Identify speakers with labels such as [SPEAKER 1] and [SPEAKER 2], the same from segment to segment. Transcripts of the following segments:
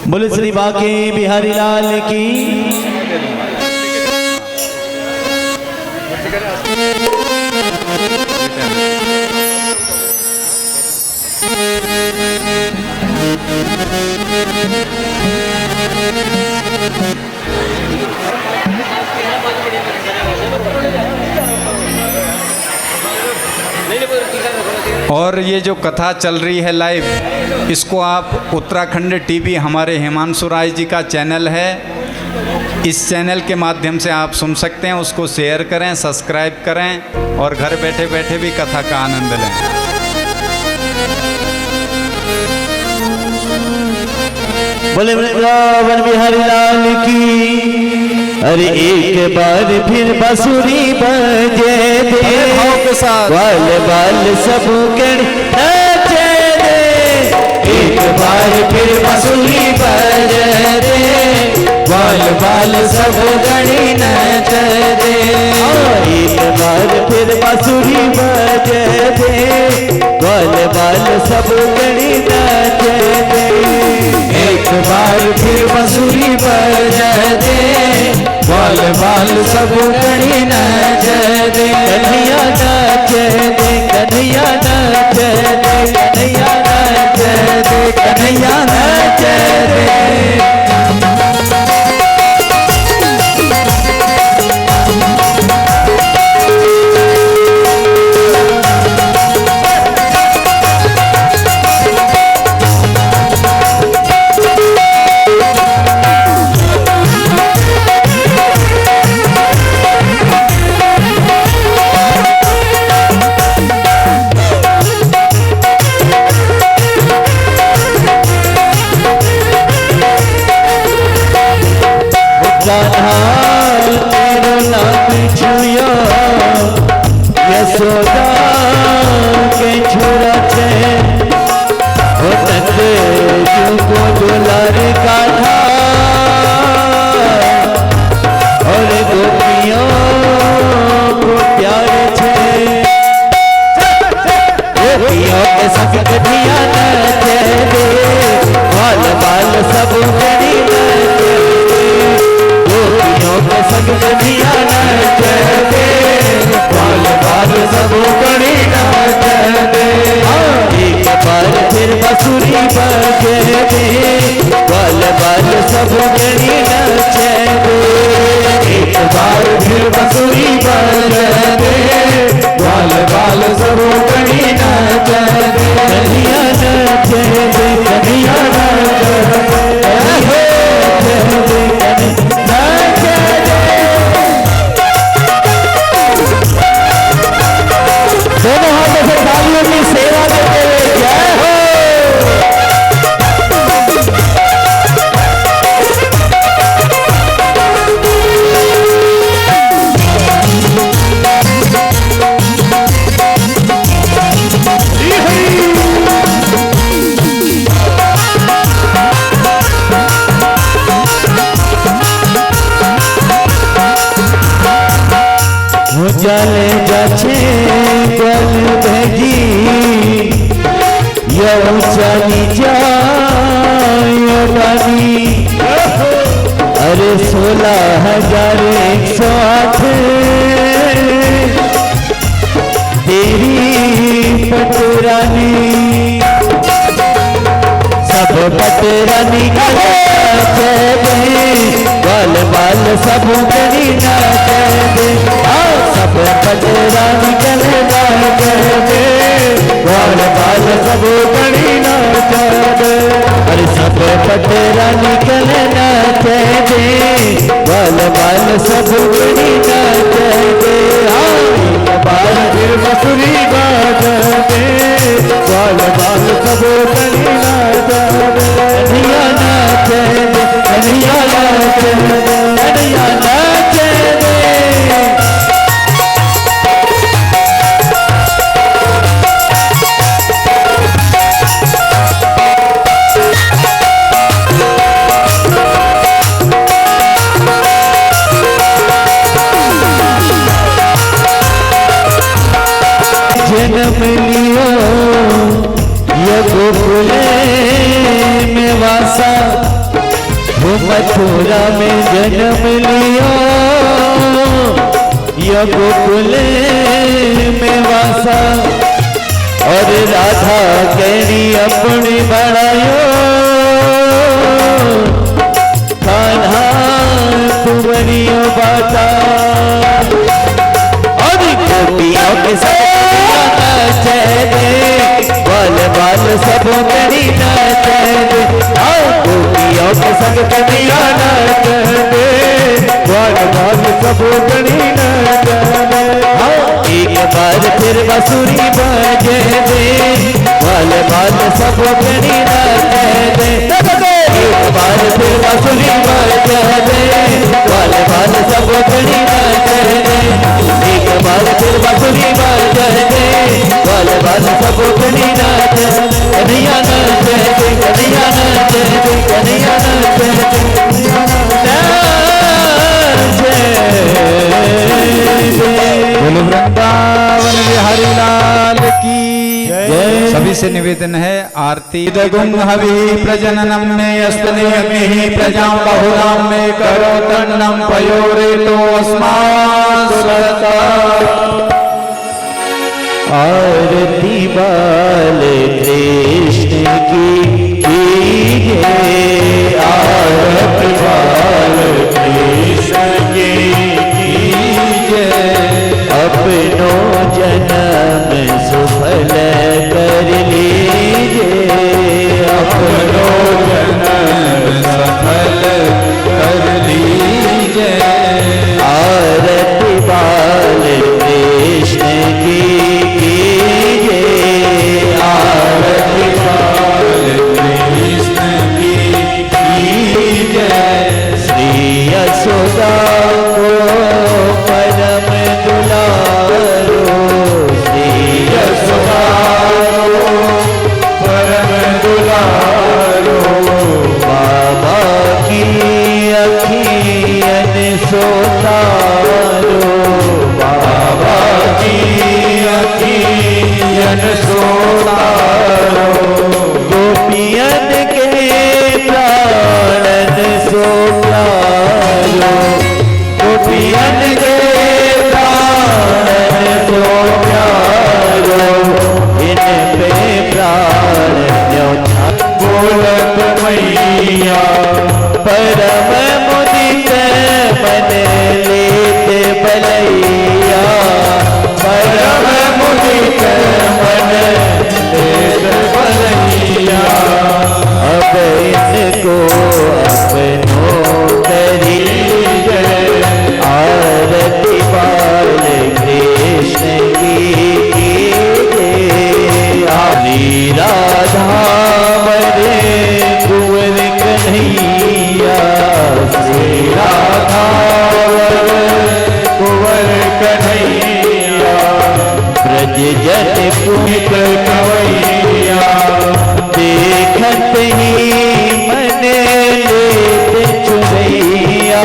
[SPEAKER 1] बोले श्री बांके बिहारी लाल की।
[SPEAKER 2] और ये जो कथा चल रही है लाइव, इसको आप उत्तराखंड टीवी हमारे हिमांशु राय जी का चैनल है, इस चैनल के माध्यम से आप सुन सकते हैं। उसको शेयर करें, सब्सक्राइब करें और घर बैठे बैठे भी कथा का आनंद लें।
[SPEAKER 1] बोले वृंदावन बिहारी लाल की। अरे एक बार फिर बांसुरी बजे दे, बाल बाल सब गण नाचे दे। एक बार फिर बांसुरी बजे दे, बाल बाल सब गण नाचे दे। एक बार फिर बांसुरी बजे दे, बाल बाल सब गण नाचे दे। एक बार फिर बांसुरी बजे दे, बाल बाल सब गणी नाच दे। कन्हैया नाच दे, कन्हैया नाच दे, कन्हैया नाच दे, कन्हैया नाच दे। यशोदा के छोरा छे ओ तंदे को दुलार काढ़ा, और गोपियों को प्यार छे। गोपियों के संग कन्हैया नाचे दे, बाल बाल सब गणी नाचे दे। गोपियों के संग कन्हैया नाचे दे, बाल बाल सब गणी नाच दे। एक बार फिर बांसुरी बजे दे, बाल बाल सब गणी नाच दे। एक बार फिर बांसुरी बजे दे, बाल बाल सब गणी नाच दे। कन्हैया नाच दे, कन्हैया नाच दे, नाच दे। दोनों हाथों से तालियों की सेवा करते हुए जय हो। चले जाछे गल भेजी, यौ चली जाए रानी। अरे 16,108 तेरी पटरानी, सब पटरानी का बाल बाल सब गणी नाच दे। सब पटरानी कल नाच दे, बाल बाल सब गणी नाच दे। अरे सब पटरानी कल नाच दे, बाल बाल सब गणी नाच दे। एक बार फिर बांसुरी बजे दे, बाल बाल सब गणी नाच दे। कन्हैया नाच दे, कन्हैया नाच दे, कन्हैया नाच दे। जन्म लियो ये गोकुल में वासा, वो मथुरा में जन्म लिया। ये गोकुल में वासा, और राधा केरी अपनी बढ़ायो। कान्हा कुंवरियों बाटा, और गोपियों के साथ नाचे दे, बाल बाल सब करी नाचे दे। गोपियों के संग कन्हैया नाचे दे, बाल बाल सब करी नाचे दे। एक बार फिर बांसुरी बजे दे, बाल बाल सब करी नाचे दे। एक बार फिर बांसुरी बजे दे, बाल बाल सब करी नाचे दे। एक बार फिर बांसुरी बजे दे, बाल बाल सब करी नाचे दे। कन्हैया नाचे दे, कन्हैया नाचे दे, कन्हैया नाचे दे,
[SPEAKER 2] बोलो वृंदावन बिहारी लाल की
[SPEAKER 1] जय।
[SPEAKER 2] सभी से निवेदन है आरती गुण हवि प्रजननम में स्तनयमि प्रजां बहुलां में करो तन्नम पयोरे तो अस्मात् सुरता।
[SPEAKER 1] आरती बाल कृष्ण की कीजिए, आरती बाल कृष्ण की कीजिए। अपनो जन्म सुफल कर लीजिए, अपनो जन्म सफल कर लीजिए। आरती बाल कृष्ण की कीजिए, आरती बाल कृष्ण की कीजिए। श्री यशोदा को परम दुलारो, श्री यशोदा को परम दुलारो। बाबा की अखियन सोतारो, बाबा की अखियन सोतारो। गोपियन के प्राणन सो प्यारो, गोपियन के प्राणन सो प्यारो। इन पे प्राण न्योछा बोलत मैया, परम मुदित मन लेत बलैया, परम मुदित मन लेत बलैया। अब इनको अपनो करीजे, आरती बाल कृष्ण की कीजिए। आली राधा मरे कुंवर कन्हैया, श्री राधा कुंवर कन्हैया। ब्रज जन पुनित कवैया, देखत ही मन लेत चुनैया,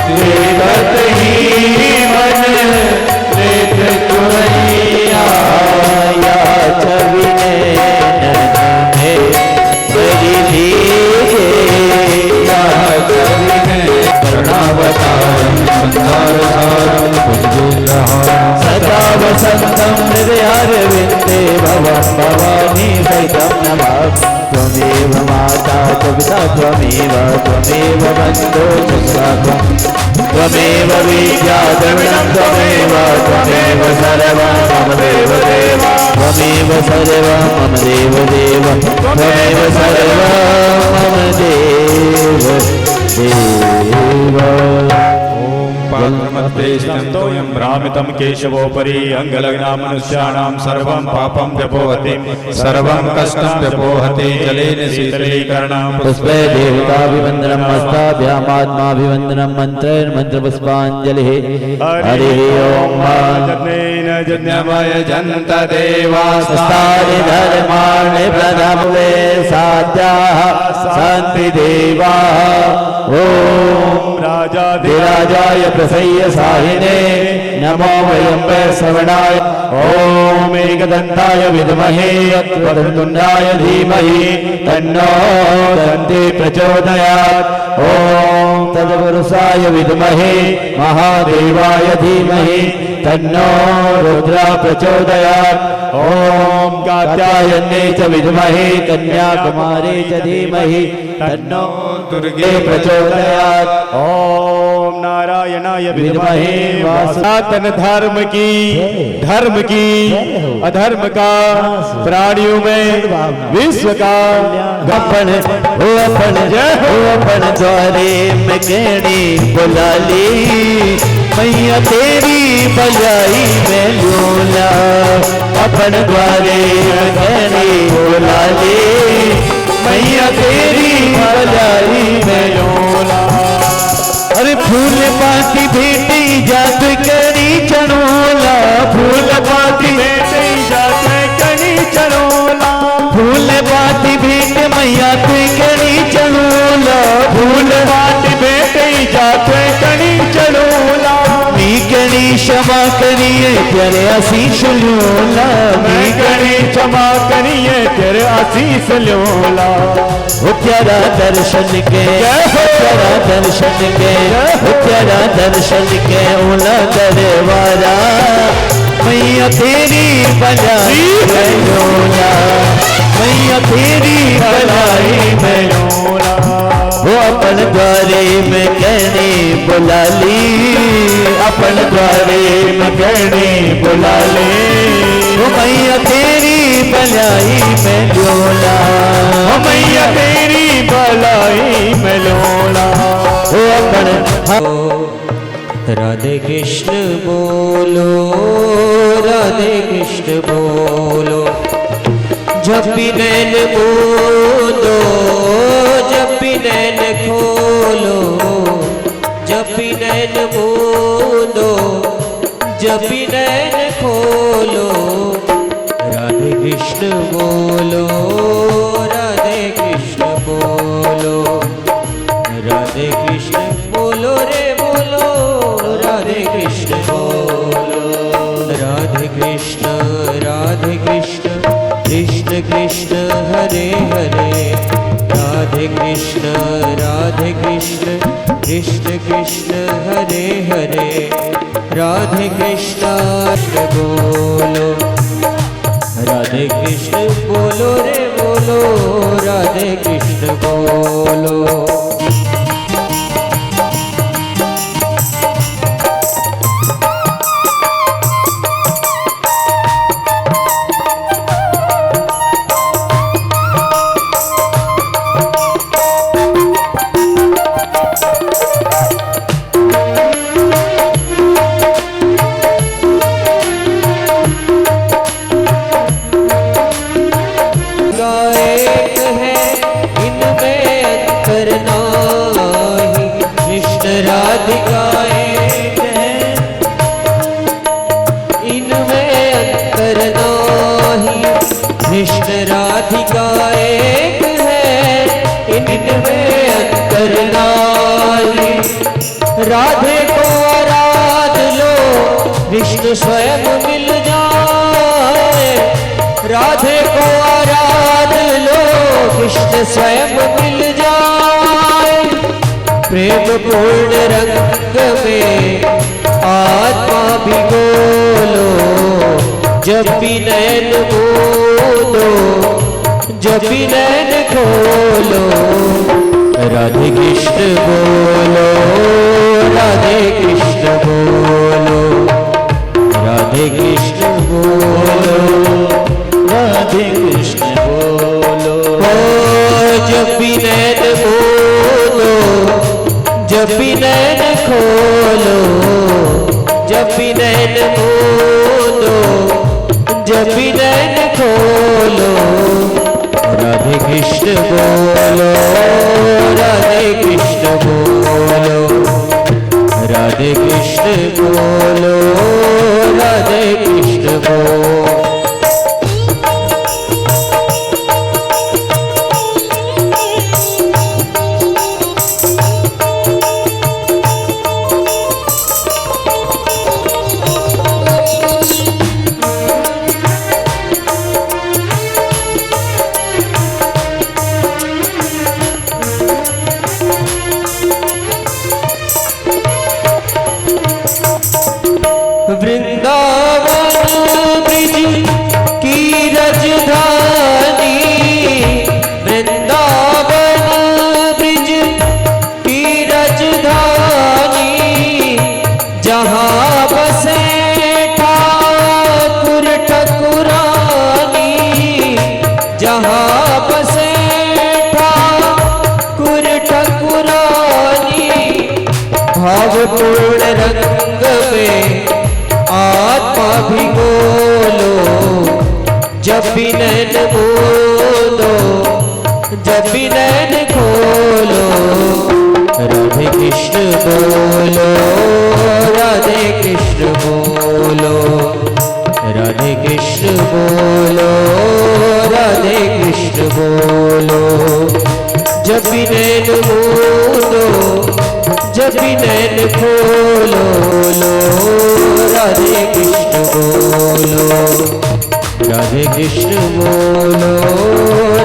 [SPEAKER 1] देखत ही मन लेत चुनैया। या छवि नैनन में बरी लीजे, या छवि करुणावतारम संसार सारम सदा वसंतम हृदयारविंदे भवं भवानी सहितं नमामि। त्वमेव माता च पिता त्वमेव, त्वमेव बन्धो च सखा त्वमेव विद्या द्रविणं त्वमेव, त्वमेव सर्वं मम देवदेव, त्वमेव सर्वं मम देवदेव, त्वमेव सर्वं मम देवदेव।
[SPEAKER 3] पात्रमस्तेष्टन्तोऽयं भ्रामितं केशवोपरि अङ्गलग्ना मनुष्याणां सर्वं पापं व्यपोहति, सर्वं कष्टं व्यपोहति जलेन शीतलीकरणं।
[SPEAKER 1] पुष्पे देवताभिवन्दनं हस्ताभ्यामात्माभिवन्दनं मन्त्रैर्मन्त्रपुष्पाञ्जलिः। हरिः ओम्
[SPEAKER 2] जन्मय जन्त
[SPEAKER 1] देवास्तानि धर्माणि प्रथमवे साध्याः सन्ति देवाः। ॐ राजाय प्रसह्य साहिने नमो वयं वै श्रवणाय। ॐ
[SPEAKER 3] एकदन्ताय विद्महे वक्रतुण्डाय धीमहि तन्नो दन्ती प्रचोदयात्। ॐ तत्पुरुषाय विद्महे महादेवाय धीमहि तन्नो रुद्र प्रचोदयात्। ॐ कात्यायने च विद्महे कन्याकुमारी च धीमहि तन्नो दुर्गे प्रचोदयात्। ॐ नारायणाय विद्महे सनातन धर्म की अधर्म का प्राणियों में विश्व का
[SPEAKER 1] अपन द्वारे में कहनी बुला ली मैया तेरी भलाई में लूला। अपन द्वारे में कहनी बुला ली मैया तेरी भलाई में लूला। अरे फूल पाती भेटी जात करी चढ़ोला। फूल पाती
[SPEAKER 3] बेटे जाते कनी चरोला।
[SPEAKER 1] फूल पाती भेट मैया ते करी चढ़ोला। फूल
[SPEAKER 3] बात बेटे जाते कनी चरोला।
[SPEAKER 1] मी करी क्षमा करिए तेरे आशीष लोला।
[SPEAKER 3] मैं करी क्षमा करिए तेरे आशीष लोला।
[SPEAKER 1] वो तेरा दर्शन के तेरा दर्शन के तेरा दर्शन के ओला दरबारा मैया तेरी भलाई में लोला। मैया तेरी भलाई में
[SPEAKER 3] लोला।
[SPEAKER 1] वो अपन द्वारे में कहने बुला ली। अपन द्वारे में कहने बुला ली वो मैया तेरी भलाई में लोला।
[SPEAKER 3] ओ मैया तेरी भलाई में लोला।
[SPEAKER 1] वो अपन राधे कृष्ण बोलो राधे कृष्ण बोलो। जब भी नैन बोलो जब भी नैन खोलो। जब भी नैन बोलो जब भी नैन खोलो। राधे कृष्ण बोलो राधे कृष्ण बोलो। राधे कृष्ण बोलो रे बोलो राधे कृष्ण बोलो। राधे कृष्ण कृष्ण कृष्ण हरे हरे। राधे कृष्ण कृष्ण कृष्ण हरे हरे। राधे कृष्ण बोलो राधे कृष्ण बोलो रे बोलो राधे कृष्ण बोलो। कृष्ण राधिका एक है इनमें अंतर नाही। राधे को आराध लो कृष्ण स्वयं मिल जाए। राधे को आराध लो कृष्ण स्वयं मिल जाए। प्रेम पूर्ण रंग में आत्मा भिगोलो। जब भी नैन बोलो जब भी नैन खोलो। राधे कृष्ण बोलो राधे कृष्ण बोलो। राधे कृष्ण बोलो राधे कृष्ण बोलो। जब भी नैन बोलो जब भी नैन खोलो। जब भी नैन बोलो जब भी नैन खोलो। राधे कृष्ण बोलो राधे कृष्ण बोलो। राधे कृष्ण बोलो राधे कृष्ण बोलो। जब भी नैन बोलो, जब भी नैन खोलो, राधे कृष्ण बोलो, राधे कृष्ण बोलो, राधे कृष्ण बोलो, राधे कृष्ण बोलो। जब भी नैन बोलो, जब भी नैन खोलो लो, राधे कृष्ण बोलो, राधे कृष्ण बोलो,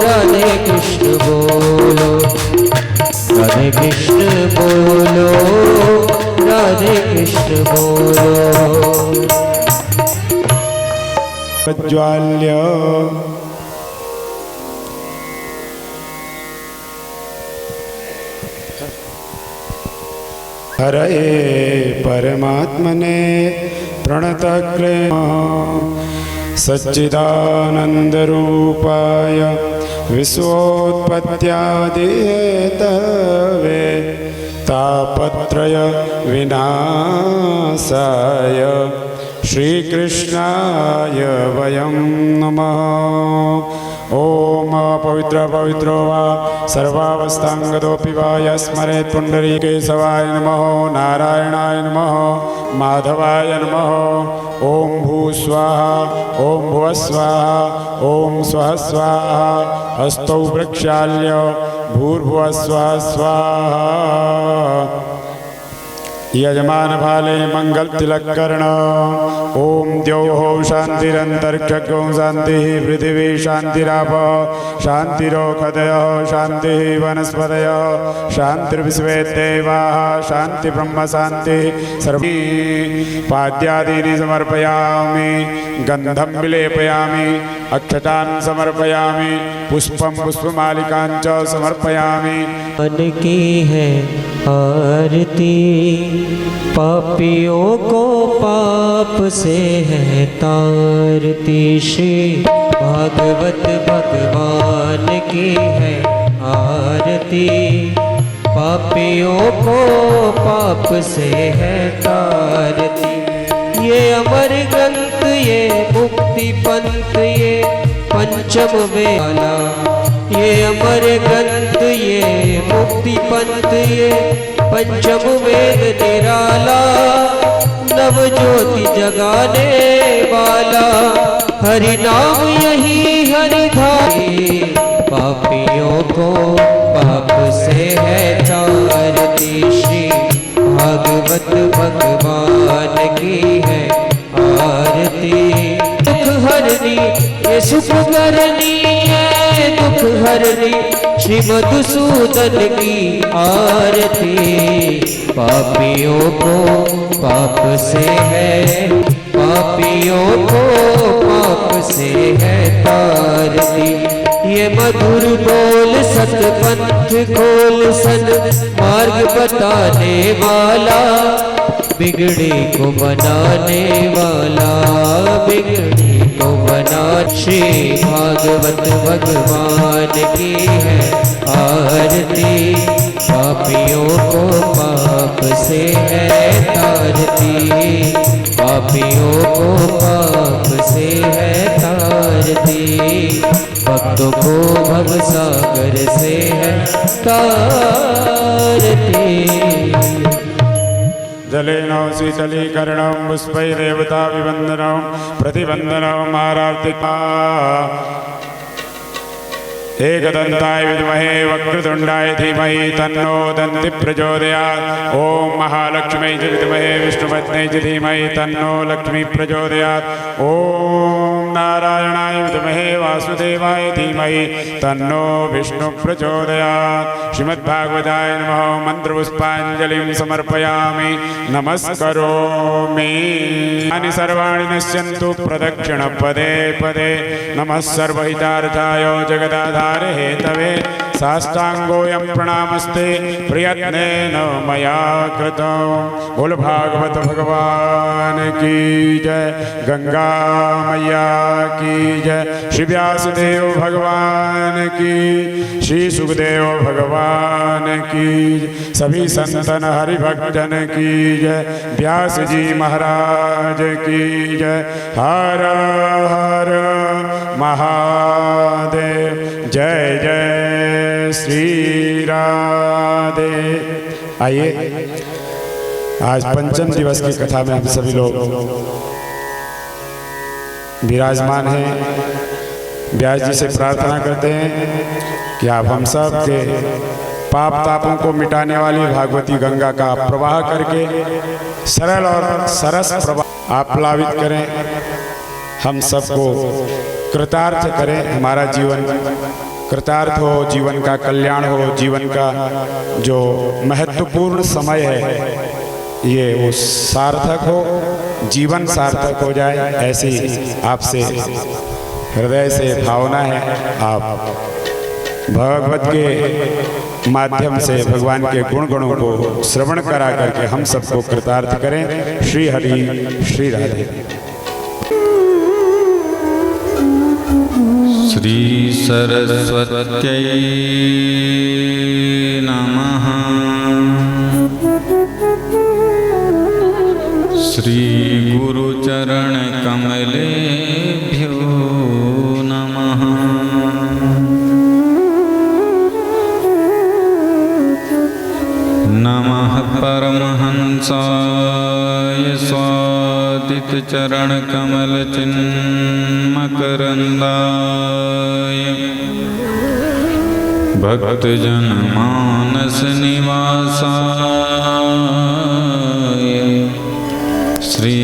[SPEAKER 1] राधे कृष्ण बोलो, राधे कृष्ण बोलो, राधे कृष्ण बोलो।
[SPEAKER 4] प्रज्वाल्य हरये परमात्मने प्रणतक्लेम सच्चिदानन्दरूपाय विश्वोत्पत्त्यादिहेतवे तापत्रय विनाशाय श्रीकृष्णाय वयं नमः। ओम पवित्र पवित्रो वा सर्वावस्थांगतोऽपि वा यस्मरेत् पुण्डरीकेशवाय नमः, नारायणाय नमः, माधवाय नमः। ओम भू स्वाहा, ओम भुवः स्वाहा, ओम स्वः स्वाहा। हस्तौ प्रक्षाल्य भूर्भुवः स्वः स्वाहा। यजमान भाले मंगल तिलक कर्ण। ओम द्यौः शांतिरंतरिक्षगो शांति, पृथिवी शांतिराप शांतिरोखदयः, शांति वनस्पतयः, शांतिर्विश्वे देवाः, शांति ब्रह्म शांति सर्व। पाद्यादीनि समर्पयामि, गंधं विलेपयामि, अक्षतान् समर्पयामि, पुष्पं पुष्पमालिकां च समर्पयामि।
[SPEAKER 1] मन की है आरती, पापियों को पाप से है तारती। श्री भागवत भगवान की है आरती, पापियों को पाप से है तारती। ये अमर ग्रंथ, ये मुक्ति पंथ, ये पंचम वेला। ये अमर ग्रंथ, ये मुक्ति पंथ, ये पंचम वेद निराला। नव ज्योति जगाने वाला, हरि नाम यही हरिधारी। पापियों को पाप से है तारती। श्री भागवत भगवान की है आरती। दुख हरनी ये सुख करनी है, दुख हरनी श्री मधुसूदन की आरती। पापियों को पाप से है, पापियों को पाप से है तारती। ये मधुर बोल सतपंथ खोल, सन मार्ग बताने वाला, बिगड़ी को बनाने वाला, बिगड़ी को बना। श्री भागवत भगवान की है आरती। पापियों को पाप से है तारती, पापियों को पाप से है तारती। भक्तों को भवसागर से है तारती।
[SPEAKER 4] जलेन शीतलीकरणं पुष्पैर्देवताभिवन्दनं प्रतिवन्दनं आरार्तिका। एकदन्ताय विद्महे वक्रतुण्डाय धीमहि तन्नो दन्ति प्रचोदयात्। ओम महालक्ष्मी च विद्महे विष्णुपत्न्यै च धीमहि तन्नो लक्ष्मी प्रचोदयात्। ओम नारायणाय विद्महे वासुदेवाय धीमहि तन्नो विष्णु प्रचोदयात्। श्रीमद्भागवताय नमः। मंत्रपुष्पाञ्जलिं समर्पयामि, नमस्करोमि। यानि सर्वाणि नश्यन्तु प्रदक्षिण पदे पदे। नमः सर्वहितार्थाय जगदाधारे हेतवे, साष्टांगोऽयं प्रणामस्ते प्रयत्नेन मया कृतं। बोल भागवत भगवान की जय, गंगा मैया की जय, श्री व्यासदेव भगवान की, श्री सुखदेव भगवान की, सभी संतन हरिभक्तन की जय, व्यास जी महाराज की जय। हर हर महादेव। जय जय श्री राधे। आइए, आज पंचम दिवस की कथा में हम सभी लोग विराजमान हैं। व्यास जी से प्रार्थना करते हैं कि आप हम सब के पाप तापों को मिटाने वाली भागवती गंगा का प्रवाह करके सरल और सरस प्रवाह आप प्लावित करें, हम सबको कृतार्थ करें, हमारा जीवन कृतार्थ हो, जीवन का कल्याण हो, जीवन का जो महत्वपूर्ण समय है ये वो सार्थक हो, जीवन सार्थक हो जाए, ऐसी आपसे हृदय से भावना है। आप भगवत के माध्यम से भगवान के गुण गणों को श्रवण करा करके हम सबको कृतार्थ करें। श्री हरि श्री राधे।
[SPEAKER 2] श्री सरस्वत्यै नमः। श्री गुरुचरण कमलेभ्यो नमः। नमः परमहंसाय स्वादित चरण कमल चिन्मकरंदाय भक्तजन मानस निवासाय श्री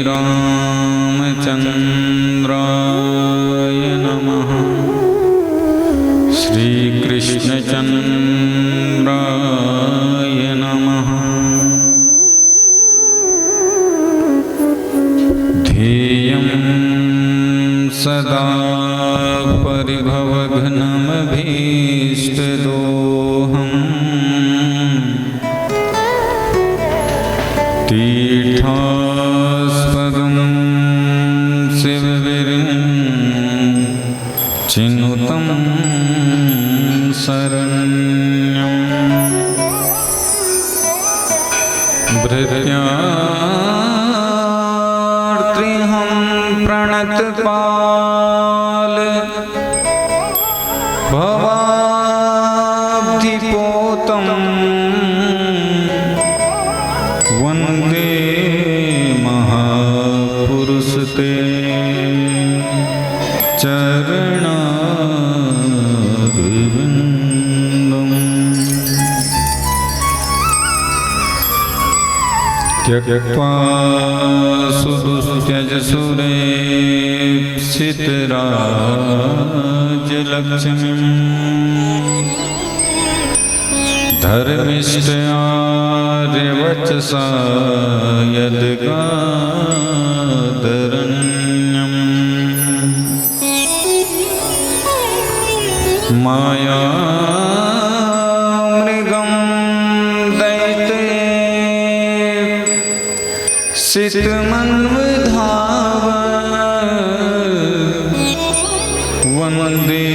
[SPEAKER 2] रामचंद्राय नमः। श्री कृष्णचंद्राय नमः। ध्येयं सदा परिभवघ्नमभीष्टदोहम् तीर्थास्पदं शिववीरं चिनुतं शरण्यं भृत्यार्त्रिहं प्रणतपाल भवाब्धिपोतं वन्दे महापुरुषते चरणारविन्दम्। त्यक्त्वा सुदुस्त्यजसुरेप्सितराजलक्ष्मीं धर्मिष्ठयार्यवचसा यद्गादरण्यम्। मायामृगं दैते सितमन्वधाव वन्दे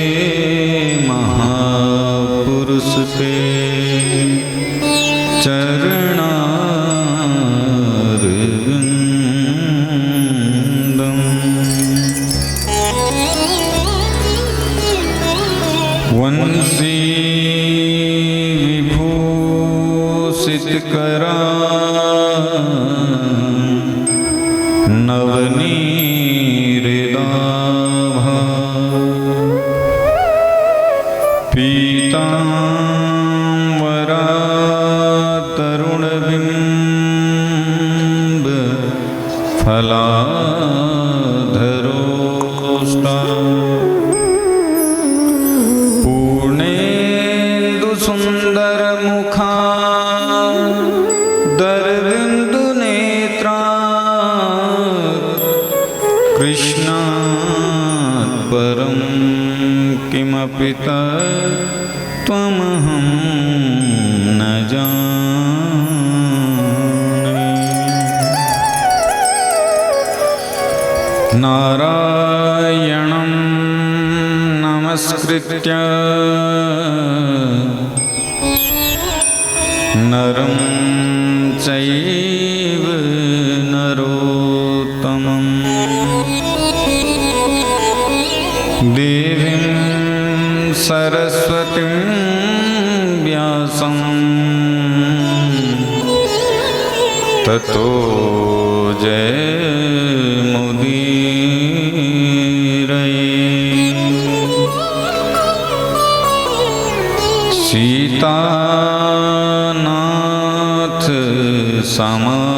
[SPEAKER 2] महापुरुषते चरणारविन्दम्। वंशी विभूषितकरा नवनीहृदाभा पीताम्बरा तरुणबिम्ब फलाधरोष्टा पूर्णेन्दुसुन्दरमुखा दरबिन्दुनेत्रा कृष्णात् परं किमपि त्वमहं न जाने। नारायणं नमस्कृत्य नरं चैव नरोत्तमम् देवीं सरस्वतीं व्यासं ततो जयमुदीरये। सीतानाथ समारम्भाम्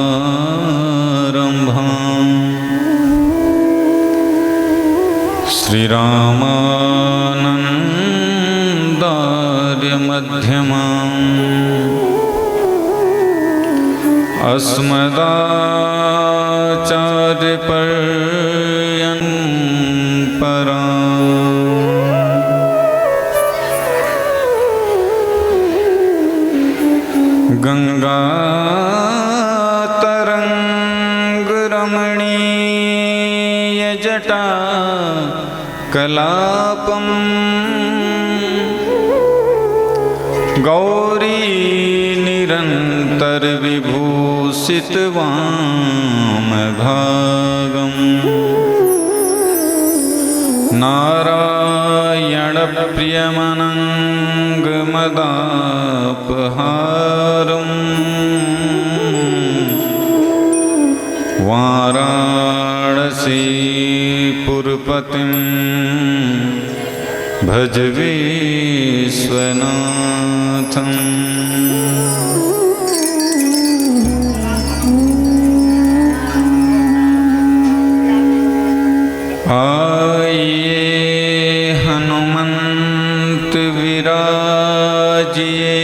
[SPEAKER 2] श्रीरामानन्दार्यमध्यमाम् अस्मदाचार्यपर्यन्पराम् गङ्गातरङ्गरमणीयजटा कलापम् गौरी निरन्तरविभूषितवामभागम् नारायणप्रियमनङ्गमदापहारम् वाराणसीपुरपतिं भज विश्वनाथम्। आइए हनुमंत विराजिए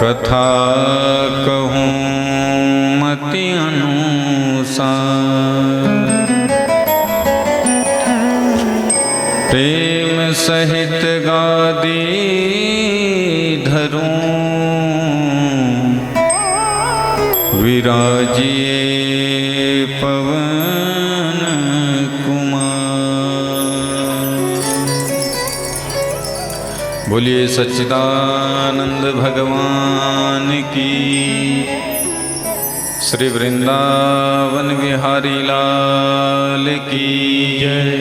[SPEAKER 2] कथा कहूँ मति अनुसार प्रेम सहित गादी धरूं विराजिए पवन कुमार। बोलिए सच्चिदानंद भगवान की, श्री वृंदावन विहारी लाल की जय।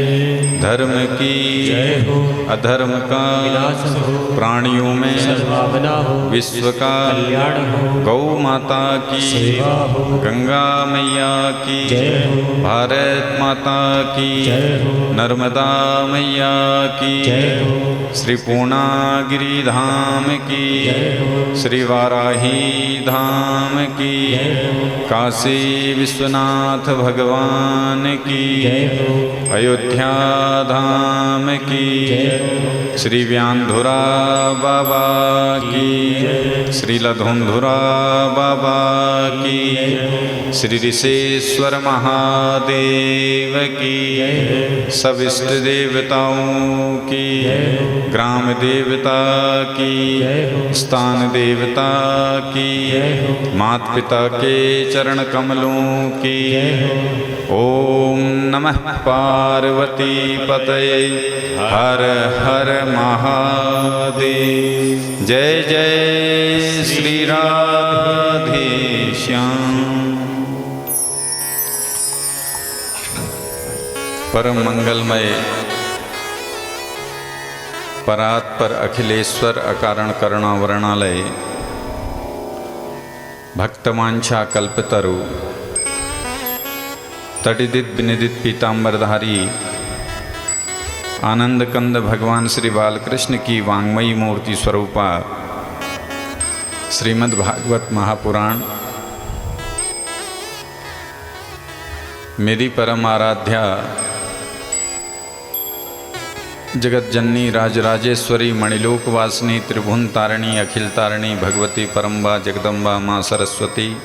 [SPEAKER 2] धर्म की जय हो, अधर्म का विनाश हो, प्राणियों में सद्भावना हो, विश्व का कल्याण हो, गौ माता की सेवा हो, गंगा मैया की जय हो, भारत माता की जय हो, नर्मदा मैया की जय हो, श्री पूर्णागिरि धाम की जय हो, श्री वाराही धाम की जय हो, काशी विश्वनाथ भगवान की जय हो, अयोध्या धाम की जय हो, श्री व्यानधुरा बाबा की, श्री लधुंधुरा बाबा की, श्री ऋषेश्वर महादेव की, सब इष्ट देवताओं की, ग्राम देवता की, स्थान देवता की, माता पिता के चरण कमलों की। ओम नमः पार्वती पतये हर हर महादेव। जय जय श्री राधे श्याम। परम मंगलमय परात्पर अखिलेश्वर अकारण करुणा वर्णालय भक्तवांछा कल्पतरु तटिदित विनिदित पीतांबरधारी आनंद कंद भगवान श्री बालकृष्ण की वांग्मयी मूर्ति स्वरूपा श्रीमद् भागवत महापुराण मेरी परम आराध्या जगत जननी राजराजेश्वरी मणिलोकवासिनी त्रिभुवन तारिणी अखिल तारिणी भगवती परम्बा जगदम्बा माँ सरस्वती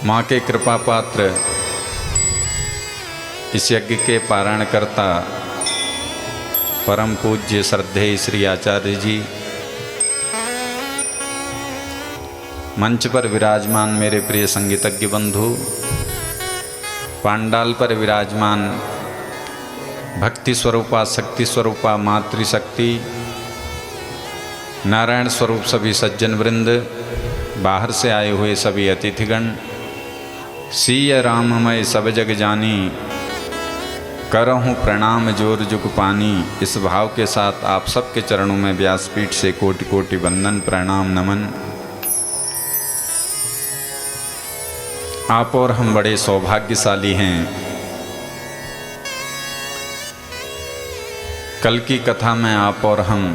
[SPEAKER 2] माँ के कृपा पात्र इस यज्ञ के पारायण करता परम पूज्य श्रद्धेय श्री आचार्य जी, मंच पर विराजमान मेरे प्रिय संगीतज्ञ बंधु, पांडाल पर विराजमान भक्ति स्वरूपा शक्ति स्वरूपा मातृशक्ति नारायण स्वरूप सभी सज्जन वृंद, बाहर से आए हुए सभी अतिथिगण, सिय राम मैं सब जग जानी, करहूँ प्रणाम जोर जुग पानी। इस भाव के साथ आप सबके चरणों में व्यासपीठ से कोटि कोटि वंदन प्रणाम नमन। आप और हम बड़े सौभाग्यशाली हैं। कल की कथा में आप और हम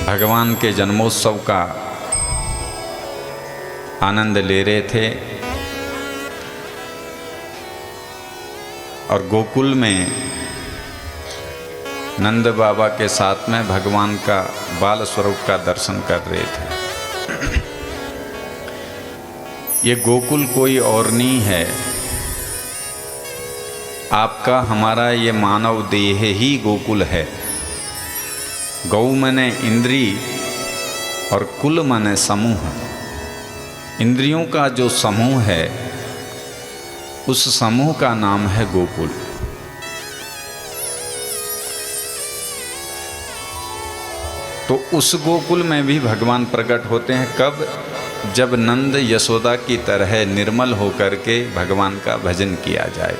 [SPEAKER 2] भगवान के जन्मोत्सव का आनंद ले रहे थे और गोकुल में नंद बाबा के साथ में भगवान का बाल स्वरूप का दर्शन कर रहे थे। ये गोकुल कोई और नहीं है, आपका हमारा ये मानव देह ही गोकुल है। गौ मने इंद्री और कुल मने समूह। इंद्रियों का जो समूह है उस समूह का नाम है गोकुल। तो उस गोकुल में भी भगवान प्रकट होते हैं। कब? जब नंद यशोदा की तरह निर्मल होकर के भगवान का भजन किया जाए।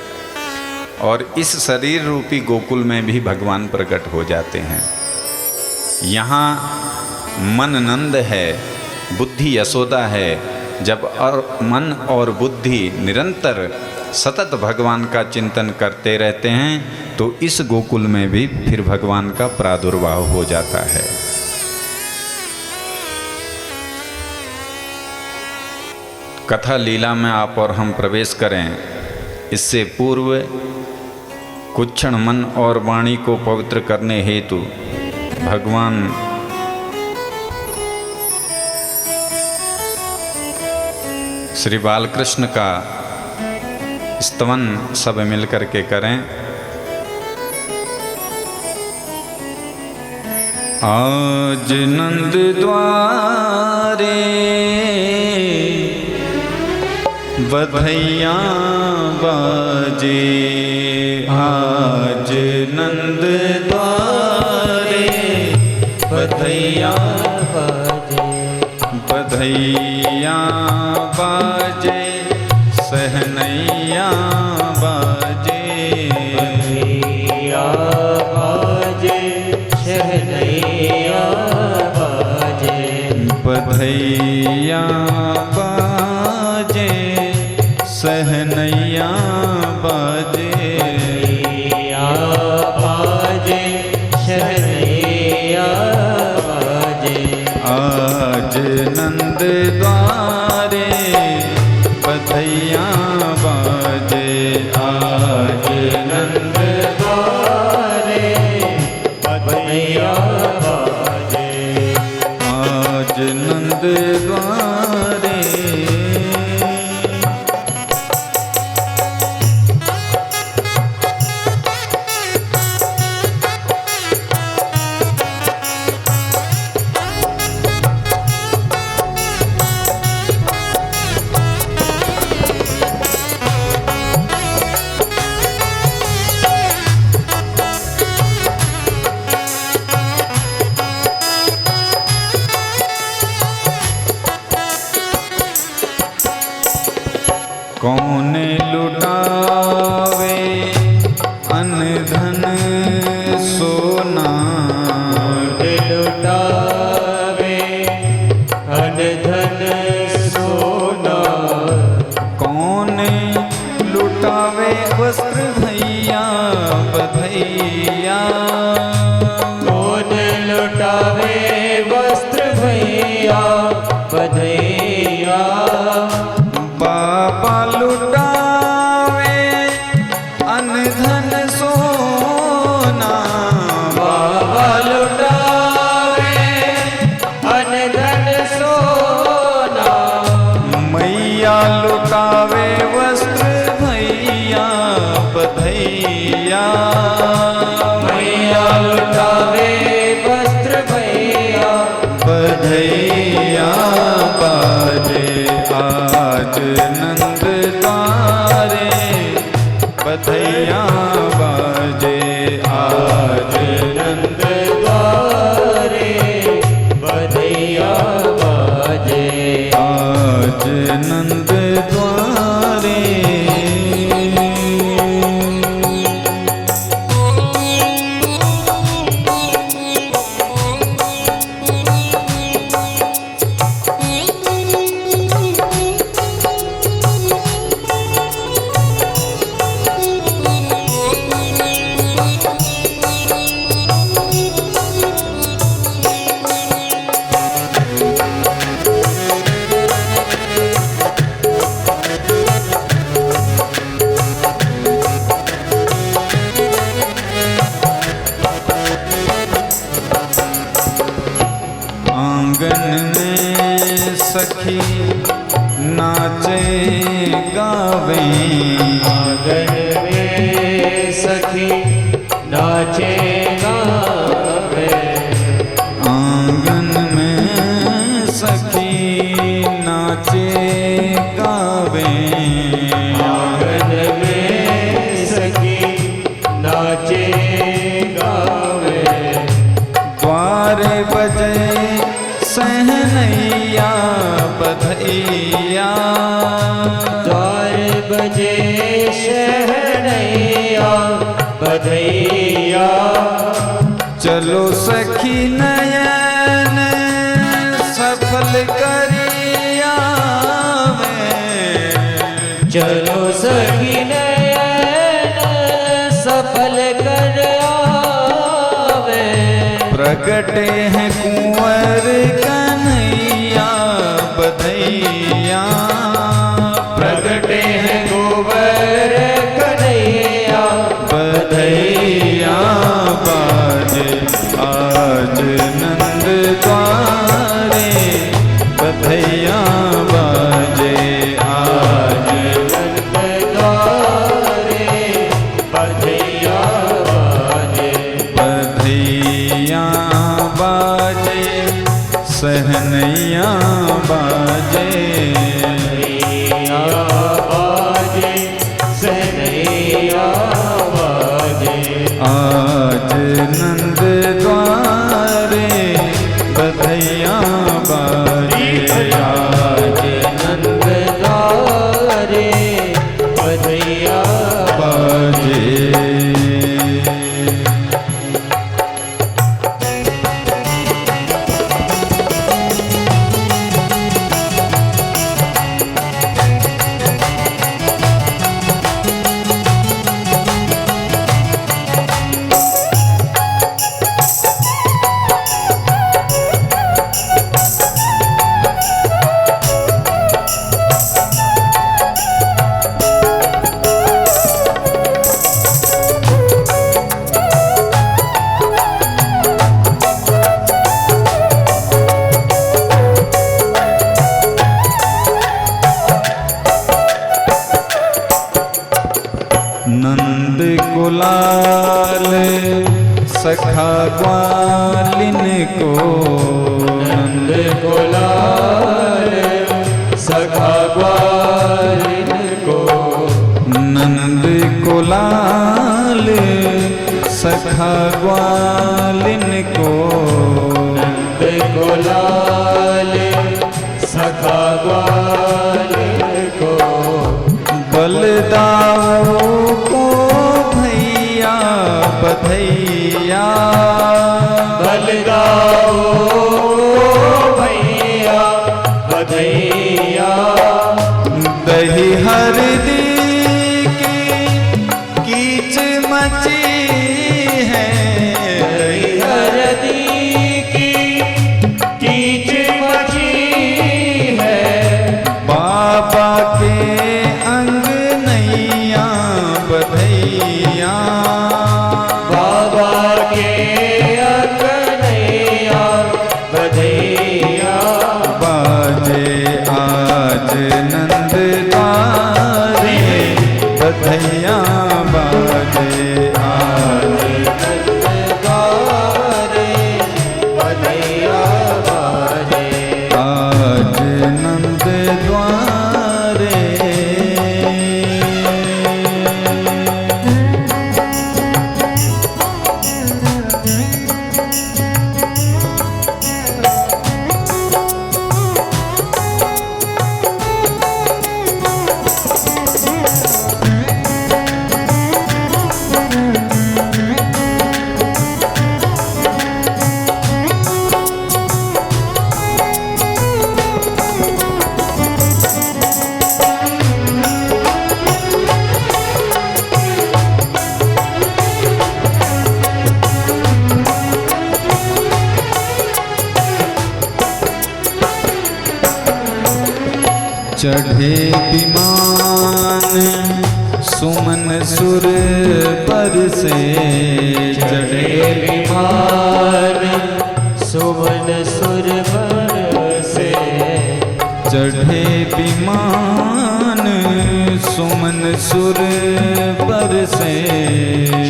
[SPEAKER 2] और इस शरीर रूपी गोकुल में भी भगवान प्रकट हो जाते हैं। यहाँ मन नंद है, बुद्धि यशोदा है। जब मन और बुद्धि निरंतर सतत भगवान का चिंतन करते रहते हैं तो इस गोकुल में भी फिर भगवान का प्रादुर्भाव हो जाता है। कथा लीला में आप और हम प्रवेश करें इससे पूर्व कुछ क्षण मन और वाणी को पवित्र करने हेतु भगवान श्री बालकृष्ण का स्तवन सब मिलकर के करें। आज नंद द्वारे बधैया बाजे, आज नंद द्वारे बधैया बाजे, बधैया बाजे सहनैया बाजे,
[SPEAKER 1] बधैया बाजे सहनैया बाजे,
[SPEAKER 2] बधैया बाजे सहनैया बाजे,
[SPEAKER 1] बधैया बाजे सहनैया बाजे।
[SPEAKER 2] आज नंद द्वारे बधैया बाजे, आज नंद
[SPEAKER 1] द्वारे बधैया बाजे,
[SPEAKER 2] आज नंद द्वारे। कौन लुटावे अन धन सोना,
[SPEAKER 1] लुटावे अन धन सोना,
[SPEAKER 2] कौन लुटावे वस्त्र भैया बधैया,
[SPEAKER 1] कौन लुटावे वस्त्र भैया बधैया,
[SPEAKER 2] बाबा लुटावे अन धन सोना,
[SPEAKER 1] बाबा लुटावे अन धन सोना,
[SPEAKER 2] मैया लुटावे वस्त्र भैया बधैया,
[SPEAKER 1] मैया लुटावे वस्त्र भैया
[SPEAKER 2] बधैया बाजे, आज नंद द्वारे बधैया बाजे, आज
[SPEAKER 1] नंद द्वारे बधैया बाजे,
[SPEAKER 2] आज नंद द्वारे। आंगन में सखी नाचे गावे।
[SPEAKER 1] आंगन में सखी नाचे गावे।
[SPEAKER 2] आंगन में सखी नाचे गावे।
[SPEAKER 1] आंगन में सखी नाचे गावे।
[SPEAKER 2] द्वारे बजे सहनैया बधैया।
[SPEAKER 1] द्वार बजे शहनैया बधैया।
[SPEAKER 2] चलो सखी नयन सफल करिया में।
[SPEAKER 1] चलो सखी नयन सफल कर आवे।
[SPEAKER 2] प्रगटे हैं कुंवर कन्हैया बधैया।
[SPEAKER 1] प्रगटे हैं गोबर कन्हैया
[SPEAKER 2] बधैया बाजे आज नंद द्वारे। बधैया बाजे आज
[SPEAKER 1] नंद द्वारे। बधैया बाजे।
[SPEAKER 2] बधैया बाजे सहनैया बाजे।
[SPEAKER 1] बधैया बाजे सहनैया बाजे।
[SPEAKER 2] आज नंद द्वारे बधैया बाजे। आज
[SPEAKER 1] नंद द्वारे बधैया
[SPEAKER 2] बाजे। नंद कुलाल सखा ग्वालिन को।
[SPEAKER 1] नंद कुलाल सखा ग्वालिन को।
[SPEAKER 2] नंद कुलाल सखा ग्वालिन को।
[SPEAKER 1] नंद कुलाल सखा ग्वालिन को।
[SPEAKER 2] बलदाऊ को भैया बधैया।
[SPEAKER 1] बलदाऊ भैया बधैया।
[SPEAKER 2] दही हरदी की कीच मची है।
[SPEAKER 1] दही हरदी की कीच मची है।
[SPEAKER 2] बाबा के अंगनैया बधैया।
[SPEAKER 1] बाबा के अंगनैया बधैया।
[SPEAKER 2] बाजे आ चढ़े विमान सुमन सुर पर से, चढ़े
[SPEAKER 1] विमान सुमन सुर पर से,
[SPEAKER 2] चढ़े विमान सुमन सुर पर से,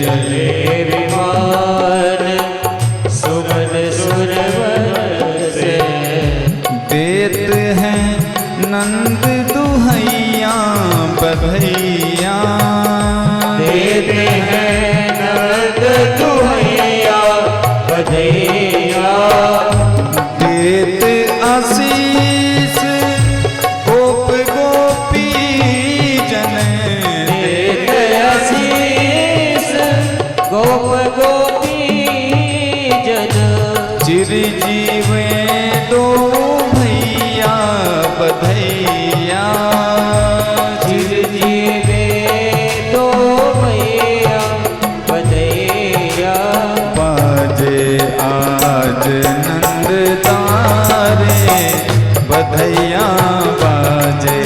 [SPEAKER 1] चढ़े विमान सुमन सुर पर से।
[SPEAKER 2] देत हैं नंद दुहैया बधैया,
[SPEAKER 1] देते हैं नंद दुहैया बधैया,
[SPEAKER 2] देत आशीष गोप गोपी जन,
[SPEAKER 1] देते आशीष गोप गोपी जन,
[SPEAKER 2] चिरजीवे दो भैया बधैया,
[SPEAKER 1] चिरजीवे दो भैया बधैया,
[SPEAKER 2] बाजे आज नंद तारे बधैया, बाजे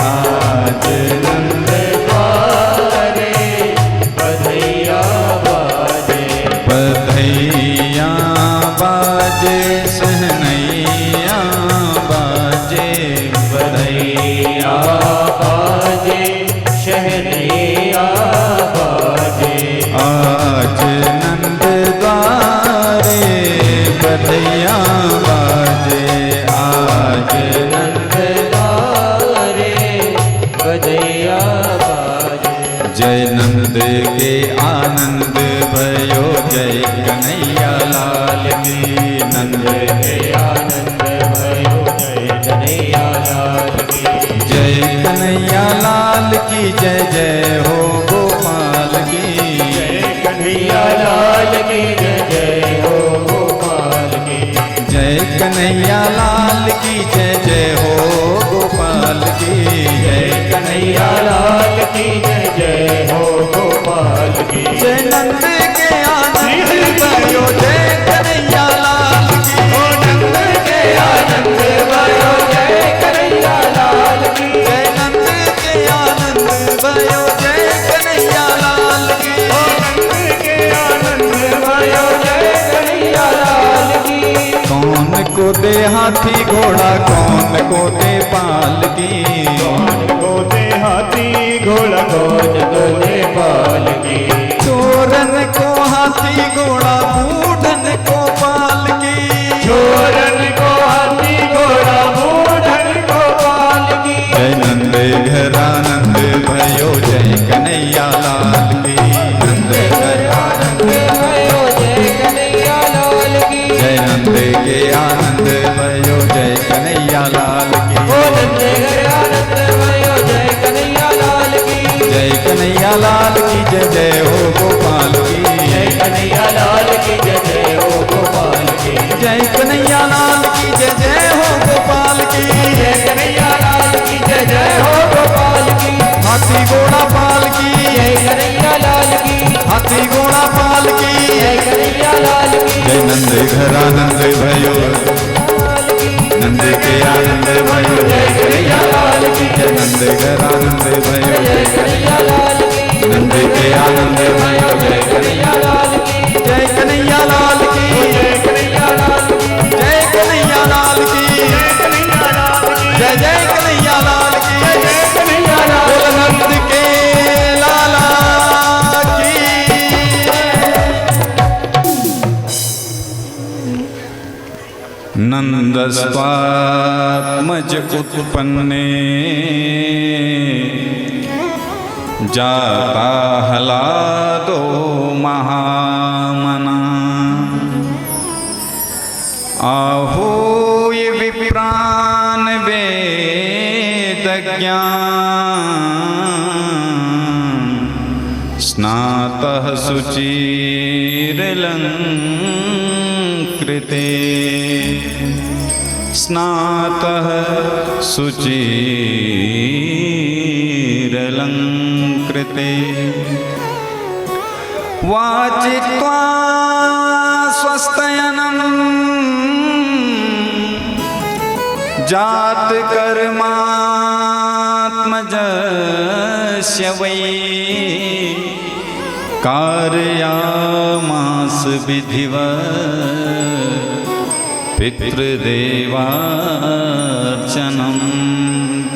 [SPEAKER 2] आज नंद
[SPEAKER 1] तारे बधैया बाजे,
[SPEAKER 2] बधैया बाजे सहनैया बाजे,
[SPEAKER 1] बधैया बाजे शहनैया बाजे,
[SPEAKER 2] आज नंद द्वारे बधैया बाजे, आज
[SPEAKER 1] नंद द्वारे बधैया बाजे।
[SPEAKER 2] जय नंद के आनंद भयो, जय कन्हैया लाल की, नंद के
[SPEAKER 1] आनंद भयो जय कन्हैया लाल की,
[SPEAKER 2] जय कन्हैया लाल की, जय जय हो गोपाल की,
[SPEAKER 1] जय कन्हैया लाल की, जय जय हो गोपाल की,
[SPEAKER 2] जय कन्हैया लाल की, जय जय हो गोपाल की, जय
[SPEAKER 1] कन्हैया लाल की, जय जय हो गोपाल की,
[SPEAKER 2] जय नंद के आनंद भयो, जय कन्हैया लाल की,
[SPEAKER 1] नंद के आनंद भयो जय कन्हैया लाल की,
[SPEAKER 2] जय नंद के आनंद भयो, जय कन्हैया लाल की,
[SPEAKER 1] नंद के आनंद भयो जय कन्हैया लाल की।
[SPEAKER 2] कौन को दे हाथी घोड़ा, कौन को दे पाल की,
[SPEAKER 3] कौन को दे हाथी घोड़ा,
[SPEAKER 1] कौन को दे पाल की,
[SPEAKER 2] चोरन को हाथी घोड़ा, बूढ़न को पाल की,
[SPEAKER 1] चोरन को हाथी घोड़ा, बूढ़न को पाल की,
[SPEAKER 2] जय नंद घर आनंद भयो, जय कन्हैया लाल की, नंद घर आनंद
[SPEAKER 1] भयो जय कन्हैया लाल की,
[SPEAKER 2] जय नंद के आनंद भयो, जय कन्हैया लाल की,
[SPEAKER 1] ओ नंद घर आनंद भयो जय कन्हैया लाल की,
[SPEAKER 2] जय कन्हैया लाल की, जय जय हो गोपाल की,
[SPEAKER 1] जय कन्हैया लाल की, जय जय हो गोपाल की,
[SPEAKER 2] जय कन्हैया लाल की, जय जय हो गोपाल की,
[SPEAKER 1] जय कन्हैया लाल की, जय जय हो गोपाल की,
[SPEAKER 2] हाथी घोड़ा पाल की,
[SPEAKER 1] जय कन्हैया लाल की,
[SPEAKER 2] हाथी घोड़ा पाल की,
[SPEAKER 1] जय कन्हैया लाल की,
[SPEAKER 2] जय नंद घर आनंद भयो, नंद के आनंद भयो, जय कन्हैया लाल की, जय नंद घर आनंद भयो,
[SPEAKER 1] जय कन्हैया लाल की,
[SPEAKER 2] नंद के आनंद भयो, जय
[SPEAKER 1] कन्हैया लाल की,
[SPEAKER 2] जय कन्हैया लाल की,
[SPEAKER 1] जय कन्हैया लाल की,
[SPEAKER 2] जय कन्हैया लाल की, जय जय कन्हैया लाल की,
[SPEAKER 1] जय कन्हैया लाल
[SPEAKER 2] बोल नंद के लाला की। नंदस्वात्मज उत्पन्ने, जाता हलादो महामना, आहूय विप्रान वेदज्ञान, स्नातः शुचिरलङ्कृते, स्नातः शुचिरलङ्कृते, वाचित्वा स्वस्तयनं जात कर्मात्मजस्य वै कारयामास विधिवत् पितृदेवार्चनं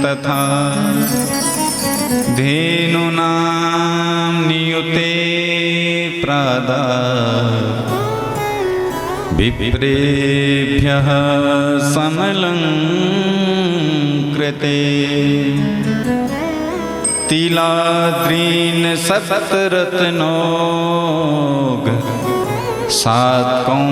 [SPEAKER 2] तथा धेनूनां नियुते प्रादा विप्रेभ्यः समलं कृते तिलाद्रीन् सप्तरत्नोग सात्कौम्भाम्बरावृताम्।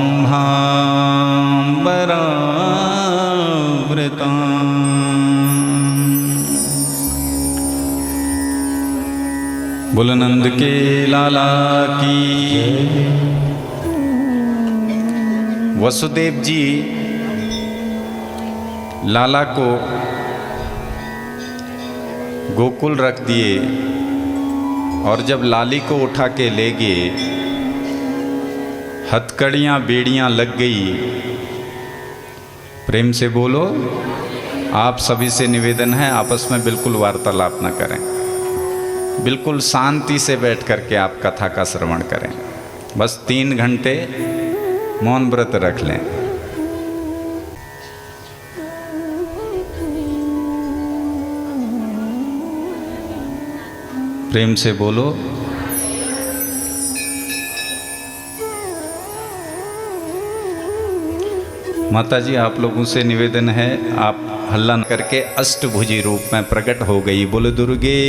[SPEAKER 2] बुलनंद के लाला की। वसुदेव जी लाला को गोकुल रख दिए और जब लाली को उठा के ले गए, हथकड़ियाँ बेड़ियाँ लग गई। प्रेम से बोलो। आप सभी से निवेदन है, आपस में बिल्कुल वार्तालाप न करें, बिल्कुल शांति से बैठ करके आप कथा का श्रवण करें। बस 3 घंटे मौन व्रत रख लें। प्रेम से बोलो। माता जी आप लोगों से निवेदन है, आप हल्ला न करके अष्टभुजी रूप में प्रकट हो गई। बोलो दुर्गे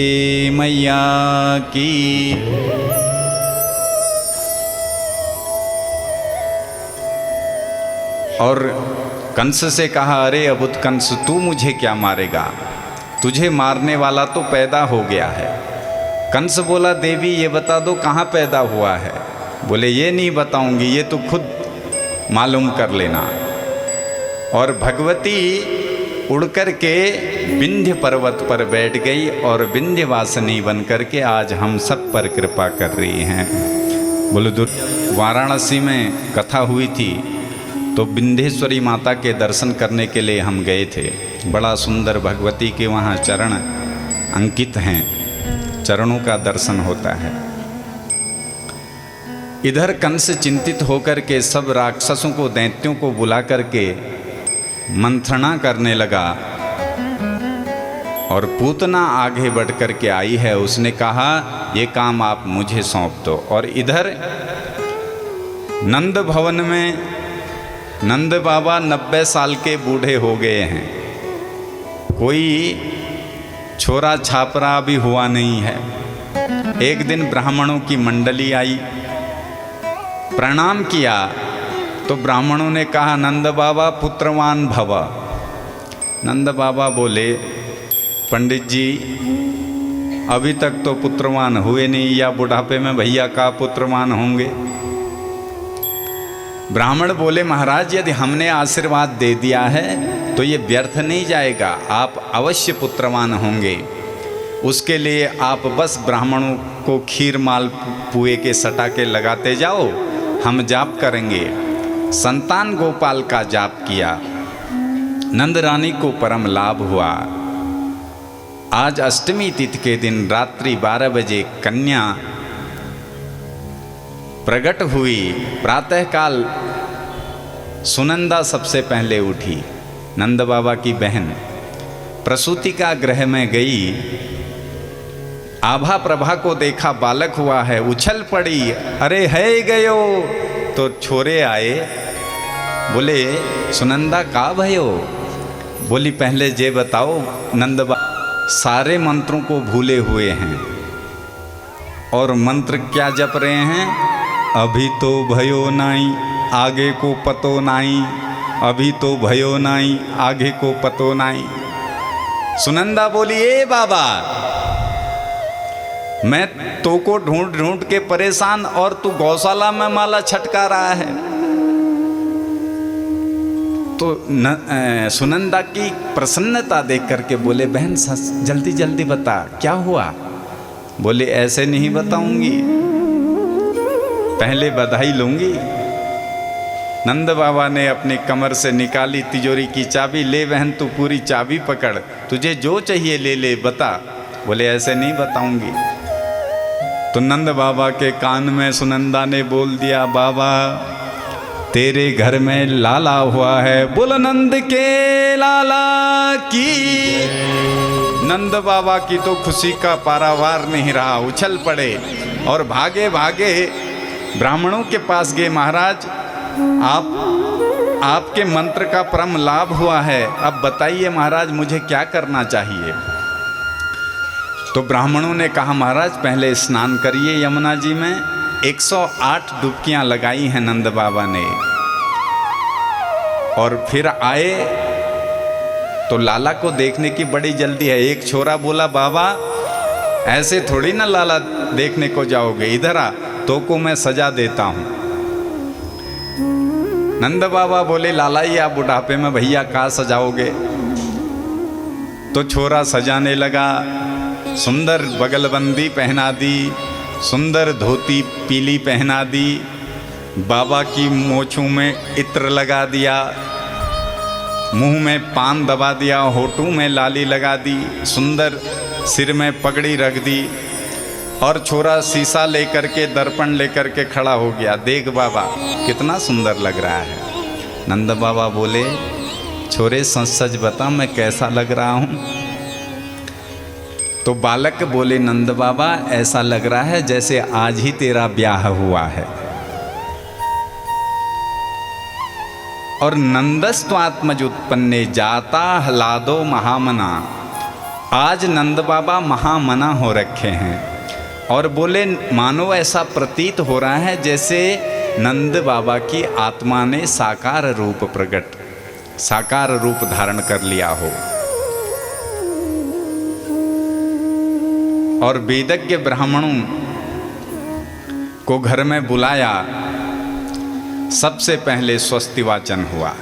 [SPEAKER 2] मैया की। और कंस से कहा, अरे अबुत कंस, तू मुझे क्या मारेगा, तुझे मारने वाला तो पैदा हो गया है। कंस बोला, देवी ये बता दो कहाँ पैदा हुआ है। बोले ये नहीं बताऊंगी, ये तो खुद मालूम कर लेना। और भगवती उड़कर के विंध्य पर्वत पर बैठ गई और विंध्यवासिनी बन करके आज हम सब पर कृपा कर रही हैं। बोले वाराणसी में कथा हुई थी तो विंध्येश्वरी माता के दर्शन करने के लिए हम गए थे। बड़ा सुंदर भगवती के वहाँ चरण अंकित हैं, चरणों का दर्शन होता है। इधर कंस चिंतित होकर के सब राक्षसों को, दैत्यों को बुला करके मंत्रणा करने लगा और पूतना आगे बढ़ करके आई है। उसने कहा ये काम आप मुझे सौंप दो। और इधर नंद भवन में नंद बाबा 90 साल के बूढ़े हो गए हैं, कोई छोरा छापरा भी हुआ नहीं है। एक दिन ब्राह्मणों की मंडली आई, प्रणाम किया तो ब्राह्मणों ने कहा नंद बाबा पुत्रवान भव। नंद बाबा बोले, पंडित जी अभी तक तो पुत्रवान हुए नहीं, या बुढ़ापे में भैया का पुत्रवान होंगे। ब्राह्मण बोले, महाराज यदि हमने आशीर्वाद दे दिया है तो ये व्यर्थ नहीं जाएगा, आप अवश्य पुत्रवान होंगे। उसके लिए आप बस ब्राह्मणों को खीर माल पुए के सटा के लगाते जाओ, हम जाप करेंगे। संतान गोपाल का जाप किया, नंद रानी को परम लाभ हुआ। आज अष्टमी तिथि के दिन रात्रि 12 बजे कन्या प्रकट हुई। प्रातःकाल सुनंदा सबसे पहले उठी, नंद बाबा की बहन। प्रसूति का गृह में गई, आभा प्रभा को देखा, बालक हुआ है, उछल पड़ी, अरे है गयो। तो छोरे आए, बोले सुनंदा का भयो। बोली पहले जे बताओ। नंद बाबा सारे मंत्रों को भूले हुए हैं और मंत्र क्या जप रहे हैं, अभी तो भयो नाई आगे को पतो नाई, अभी तो भयो नाई आगे को पतो नाई। सुनंदा बोली, ए बाबा मैं तो को ढूंढ ढूंढ के परेशान और तू गौशाला में माला छटका रहा है। तो सुनंदा की प्रसन्नता देख करके बोले, बहन जल्दी जल्दी बता क्या हुआ। बोले ऐसे नहीं बताऊंगी, पहले बधाई लूंगी। नंद बाबा ने अपनी कमर से निकाली तिजोरी की चाबी, ले बहन तू पूरी चाबी पकड़, तुझे जो चाहिए ले ले, बता। बोले ऐसे नहीं बताऊंगी। तो नंद बाबा के कान में सुनंदा ने बोल दिया, बाबा तेरे घर में लाला हुआ है, बोल नंद के लाला की। नंद बाबा की तो खुशी का पारावार नहीं रहा, उछल पड़े और भागे भागे ब्राह्मणों के पास गए। महाराज आपके मंत्र का परम लाभ हुआ है, अब बताइए महाराज मुझे क्या करना चाहिए। तो ब्राह्मणों ने कहा, महाराज पहले स्नान करिए यमुना जी में। 108 डुबकियां लगाई हैं नंद बाबा ने, और फिर आए तो लाला को देखने की बड़ी जल्दी है। एक छोरा बोला, बाबा ऐसे थोड़ी ना लाला देखने को जाओगे, इधर आ, तो को मैं सजा देता हूं। नंद बाबा बोले, लाला ये आप बुढ़ापे में भैया का सजाओगे। तो छोरा सजाने लगा, सुंदर बगलबंदी पहना दी, सुंदर धोती पीली पहना दी, बाबा की मोछों में इत्र लगा दिया, मुंह में पान दबा दिया, होठों में लाली लगा दी, सुंदर सिर में पगड़ी रख दी, और छोरा शीशा लेकर के दर्पण लेकर के खड़ा हो गया, देख बाबा कितना सुंदर लग रहा है। नंद बाबा बोले, छोरे सच सच बता मैं कैसा लग रहा हूँ। तो बालक बोले, नंद बाबा ऐसा लग रहा है जैसे आज ही तेरा ब्याह हुआ है। और नंदस्त्वात्मज उत्पन्ने जाता ह्लादो महामना, आज नंद बाबा महामना हो रखे हैं। और बोले, मानो ऐसा प्रतीत हो रहा है जैसे नंद बाबा की आत्मा ने साकार रूप धारण कर लिया हो। और वेदज्ञ ब्राह्मणों को घर में बुलाया, सबसे पहले स्वस्ति वाचन हुआ।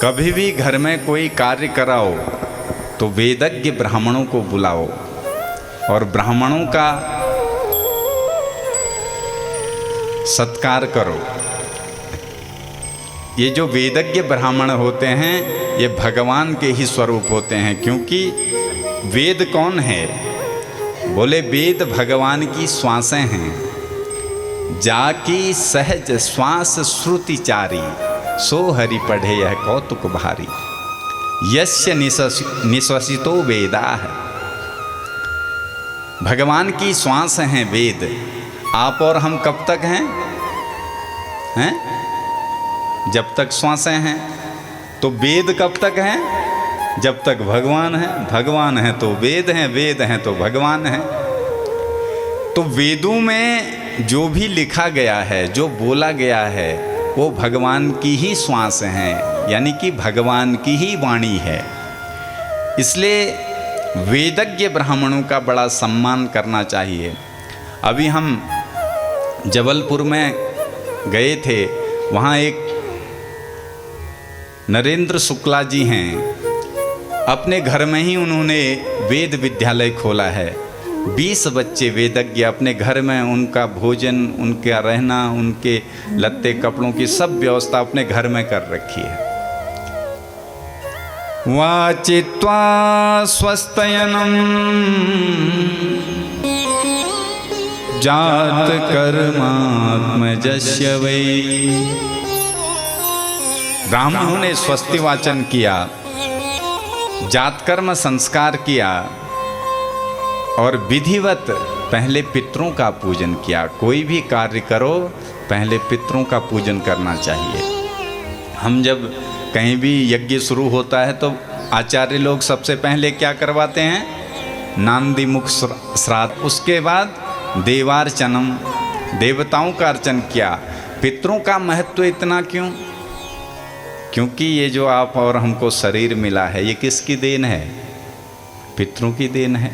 [SPEAKER 2] कभी भी घर में कोई कार्य कराओ तो वेदज्ञ ब्राह्मणों को बुलाओ और ब्राह्मणों का सत्कार करो। ये जो वेदज्ञ ब्राह्मण होते हैं ये भगवान के ही स्वरूप होते हैं, क्योंकि वेद कौन है? बोले वेद भगवान की श्वासें हैं। जाकी सहज श्वास श्रुतिचारी, सो हरि पढ़े यह कौतुक भारी। यस्य निश्वसितो वेदा है, भगवान की श्वास हैं वेद। आप और हम कब तक हैं? जब तक श्वासें हैं। तो वेद कब तक हैं? जब तक भगवान है। भगवान है तो वेद हैं, वेद हैं तो भगवान है। तो वेदों में जो भी लिखा गया है, जो बोला गया है, वो भगवान की ही श्वास हैं, यानी कि भगवान की ही वाणी है। इसलिए वेदज्ञ ब्राह्मणों का बड़ा सम्मान करना चाहिए। अभी हम जबलपुर में गए थे, वहाँ एक नरेंद्र शुक्ला जी हैं, अपने घर में ही उन्होंने वेद विद्यालय खोला है। 20 बच्चे वेदज्ञ अपने घर में, उनका भोजन, उनका रहना, उनके लत्ते कपड़ों की सब व्यवस्था अपने घर में कर रखी है। वाचित्वा स्वस्तयनम जात कर्मात्मजस्य वै। ब्राह्मणों ने स्वस्ति वाचन किया, जात कर्म संस्कार किया और विधिवत पहले पितरों का पूजन किया। कोई भी कार्य करो पहले पितरों का पूजन करना चाहिए। हम जब कहीं भी यज्ञ शुरू होता है तो आचार्य लोग सबसे पहले क्या करवाते हैं? नांदी मुख श्राद्ध। उसके बाद देवार्चनम, देवताओं का अर्चन किया। पितरों का महत्व इतना क्यों? क्योंकि ये जो आप और हमको शरीर मिला है ये किसकी देन है? पितरों की देन है।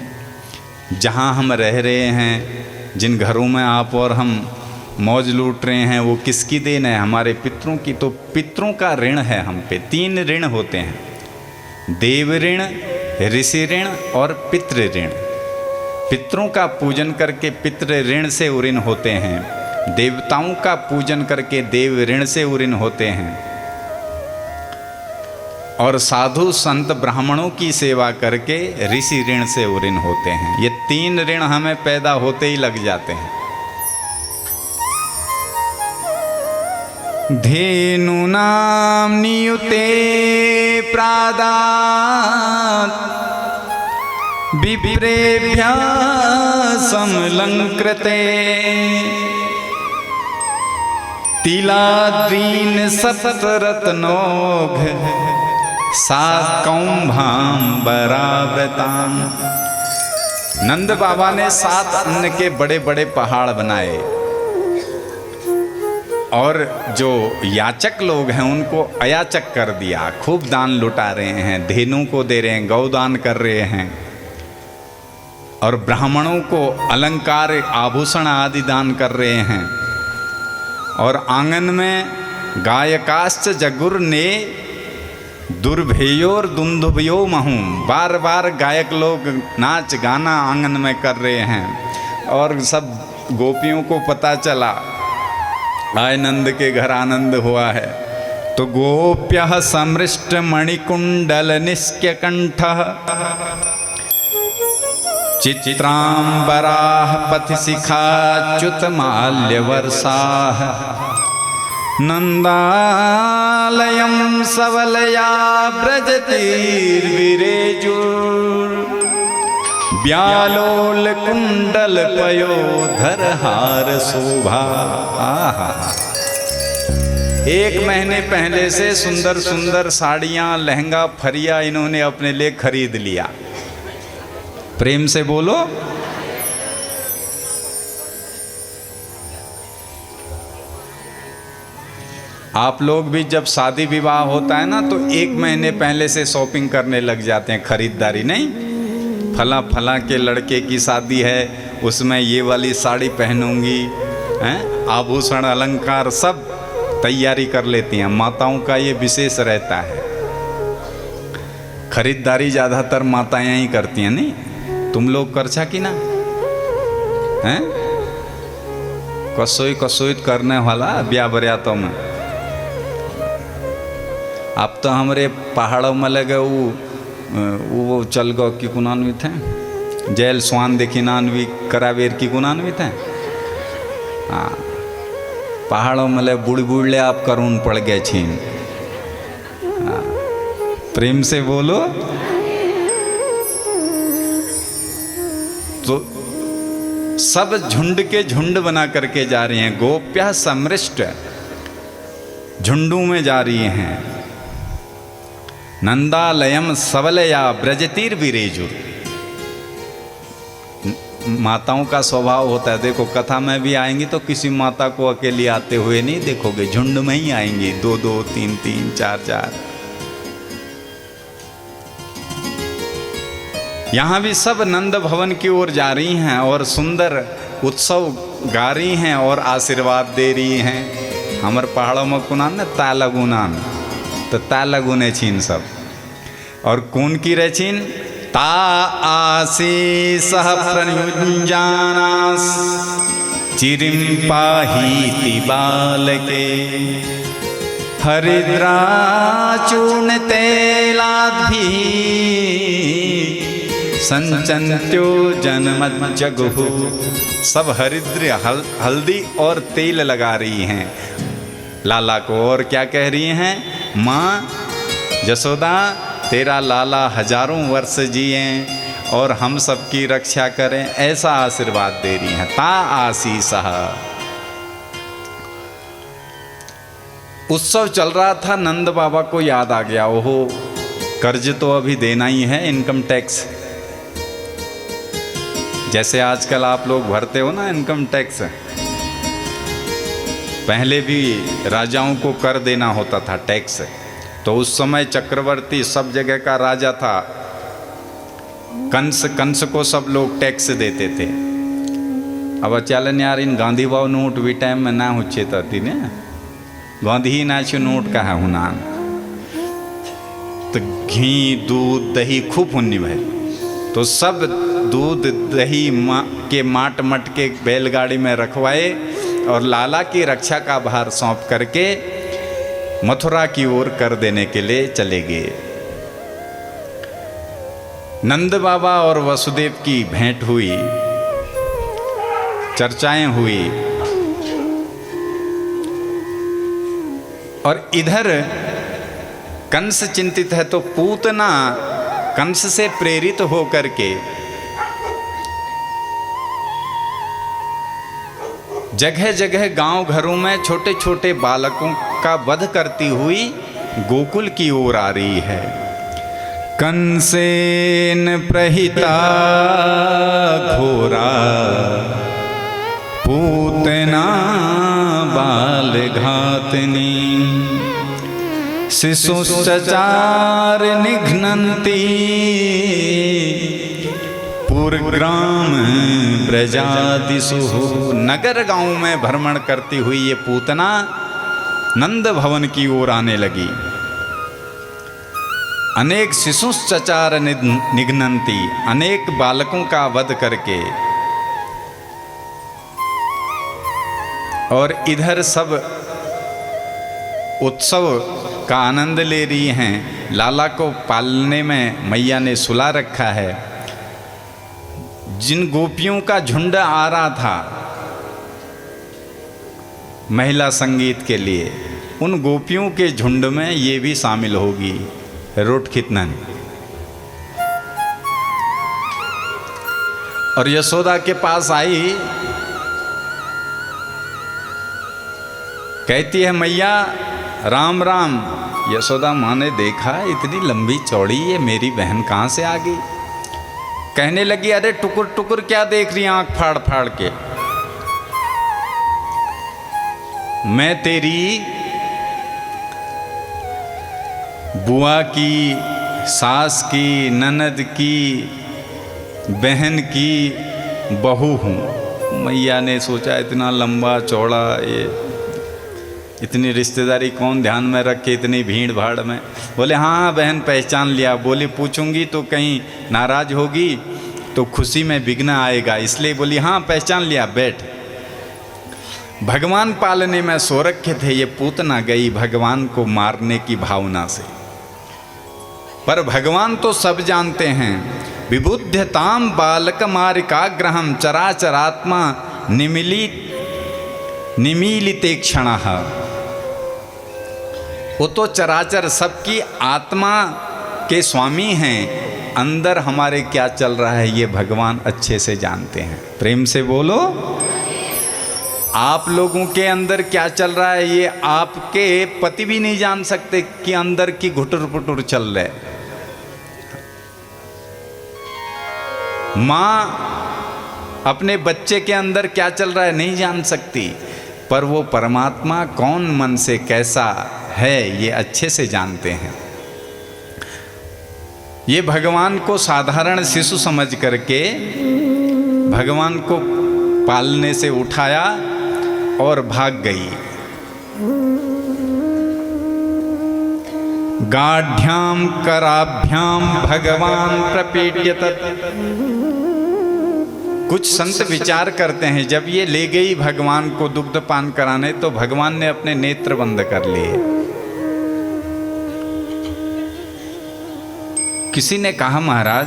[SPEAKER 2] जहाँ हम रह रहे हैं, जिन घरों में आप और हम मौज लूट रहे हैं, वो किसकी देन है? हमारे पितरों की। तो पितरों का ऋण है हम पे। 3 ऋण होते हैं, देव ऋण, ऋषि ऋण और पितृ ऋण। पितरों का पूजन करके पितृ ऋण से ऋण होते हैं। देवताओं का पूजन करके देव ऋण से उऋण होते हैं, और साधु संत ब्राह्मणों की सेवा करके ऋषि ऋण से उऋण होते हैं। ये 3 ऋण हमें पैदा होते ही लग जाते हैं। धेनूनां नियुते प्रादात् विप्रेभ्यः समलंकृते तिलाद्रीन् सप्तरत्नौघ साकौंभाम्बरावृतां। नंद बाबा ने 7 अन्न के बड़े बड़े पहाड़ बनाए, और जो याचक लोग हैं उनको अयाचक कर दिया। खूब दान लुटा रहे हैं, धेनु को दे रहे हैं, गौदान कर रहे हैं, और ब्राह्मणों को अलंकार आभूषण आदि दान कर रहे हैं। और आंगन में गायकाश्च जगुर्ने दुर्भेयोर दुंदुभयो महूं, बार बार गायक लोग नाच गाना आंगन में कर रहे हैं। और सब गोपियों को पता चला आय नंद के घर आनंद हुआ है, तो गोप्यः समृष्ट मणिकुंडल निष्क्य कंठः चित्रांबराः पथिशिखाच्युत माल्यवर्षाः नंदालयं सवलया व्रजतीर्विरेजुर् व्यालोल कुंडल पयोधर हार शोभा। 1 महीने पहले से सुंदर सुंदर साड़ियां, लहंगा, फरिया इन्होंने अपने लिए खरीद लिया। प्रेम से बोलो। आप लोग भी जब शादी विवाह होता है ना, तो 1 महीने पहले से शॉपिंग करने लग जाते हैं, खरीदारी। नहीं, फला फला के लड़के की शादी है, उसमें ये वाली साड़ी पहनूंगी, हैं, आभूषण अलंकार सब तैयारी कर लेती हैं। माताओं का ये विशेष रहता है, खरीदारी ज़्यादातर माताएं ही करती हैं। नहीं, तुम लोग करछा कि ना हैं? कसोई कसोई करने वाला ब्याह बरियातों में। अब तो हमारे पहाड़ों में लगे वो चल गो की कुनान्वित हैं, जैल स्वान देखी नानवी करावेर की कुनान्वित हैं। हाँ, पहाड़ों में ले बुढ़ बुढ़ले आप करून पड़ गए छीन। हाँ, प्रेम से बोलो। तो सब झुंड के झुंड बना करके जा रही हैं, गोप्या समृष्ट झुंडू में जा रही हैं। नंदालयम सवलया ब्रजतीर विरेजुर। माताओं का स्वभाव होता है, देखो कथा में भी आएंगी तो किसी माता को अकेली आते हुए नहीं देखोगे, झुंड में ही आएंगी, 2-2, 3-3, 4-4। यहाँ भी सब नंद भवन की ओर जा रही हैं और सुंदर उत्सव गा रही हैं और आशीर्वाद दे रही हैं। हमारे पहाड़ों में कुनान न तालगुनान, तो तालगुने छीन सब। और कौन की रह छीन? ता आशीषः प्रयुञ्जानास चिरिं पाहीति बालके हरिद्राचूर्ण तैलाद्भिः संचन्त्यो जनमज्जगुः। सब हरिद्र हल्दी और तेल लगा रही हैं लाला को, और क्या कह रही हैं? माँ यशोदा, तेरा लाला हजारों वर्ष जिए और हम सबकी रक्षा करें, ऐसा आशीर्वाद दे रही हैं। ता आशीषः। उत्सव चल रहा था, नंद बाबा को याद आ गया, ओहो कर्ज तो अभी देना ही है, इनकम टैक्स। जैसे आजकल आप लोग भरते हो ना इनकम टैक्स, पहले भी राजाओं को कर देना होता था टैक्स। तो उस समय चक्रवर्ती सब जगह का राजा था, कंस को सब लोग टैक्स देते थे। अब चलन यार इन गांधी बाबू नोट भी टाइम में ना हुच्छे थी ने, गांधी ना छो नोट का है हुना। तो घी दूध दही खूब हुन्नी भाई, तो सब दूध दही के माट के बैलगाड़ी में रखवाए और लाला की रक्षा का भार सौंप करके मथुरा की ओर कर देने के लिए चले गए। नंद बाबा और वसुदेव की भेंट हुई, चर्चाएं हुई, और इधर कंस चिंतित है तो पूतना कंस से प्रेरित होकर के जगह जगह गांव घरों में छोटे छोटे बालकों का वध करती हुई गोकुल की ओर आ रही है। कंसेन प्रहिता घोरा पूतना बाल घातनी शिशुश्चचार निघ्नन्ति पुरग्राम ब्रजादिषु। नगर गांव में भ्रमण करती हुई ये पूतना नंद भवन की ओर आने लगी। अनेक शिशुश्चचार निघ्नन्ति, अनेक बालकों का वध करके, और इधर सब उत्सव का आनंद ले रही हैं। लाला को पालने में मैया ने सुला रखा है। जिन गोपियों का झुंड आ रहा था महिला संगीत के लिए, उन गोपियों के झुंड में ये भी शामिल होगी। रोट खितनन और यशोदा के पास आई, कहती है मैया राम राम। यशोदा माँ ने देखा इतनी लंबी चौड़ी ये मेरी बहन कहाँ से आ गई। कहने लगी अरे टुकुर टुकुर क्या देख रही आंख फाड़ फाड़ के, मैं तेरी बुआ की, सास की, ननद की, बहन की बहू हूँ। मैया ने सोचा इतना लंबा चौड़ा ये इतनी रिश्तेदारी कौन ध्यान में रखे इतनी भीड़ भाड़ में। बोले हाँ बहन पहचान लिया। बोली पूछूंगी तो कहीं नाराज होगी तो खुशी में विघ्न आएगा, इसलिए बोली हाँ पहचान लिया, बैठ। भगवान पालने में सो रखे थे, ये पूतना गई भगवान को मारने की भावना से। पर भगवान तो सब जानते हैं। विबुध्यताम बालक मारिकाग्रहम चराचरात्मा निमीलिते क्षणः। वो तो चराचर सबकी आत्मा के स्वामी हैं। अंदर हमारे क्या चल रहा है ये भगवान अच्छे से जानते हैं। प्रेम से बोलो। आप लोगों के अंदर क्या चल रहा है ये आपके पति भी नहीं जान सकते कि अंदर की घुटुर पुटुर चल रहे। माँ अपने बच्चे के अंदर क्या चल रहा है नहीं जान सकती, पर वो परमात्मा कौन मन से कैसा है ये अच्छे से जानते हैं। ये भगवान को साधारण शिशु समझ करके भगवान को पालने से उठाया और भाग गई। गाढ़्याम कराभ्याम भगवान प्रपीड्यत। कुछ संत विचार करते हैं जब ये ले गई भगवान को दुग्धपान कराने तो भगवान ने अपने नेत्र बंद कर लिए। किसी ने कहा महाराज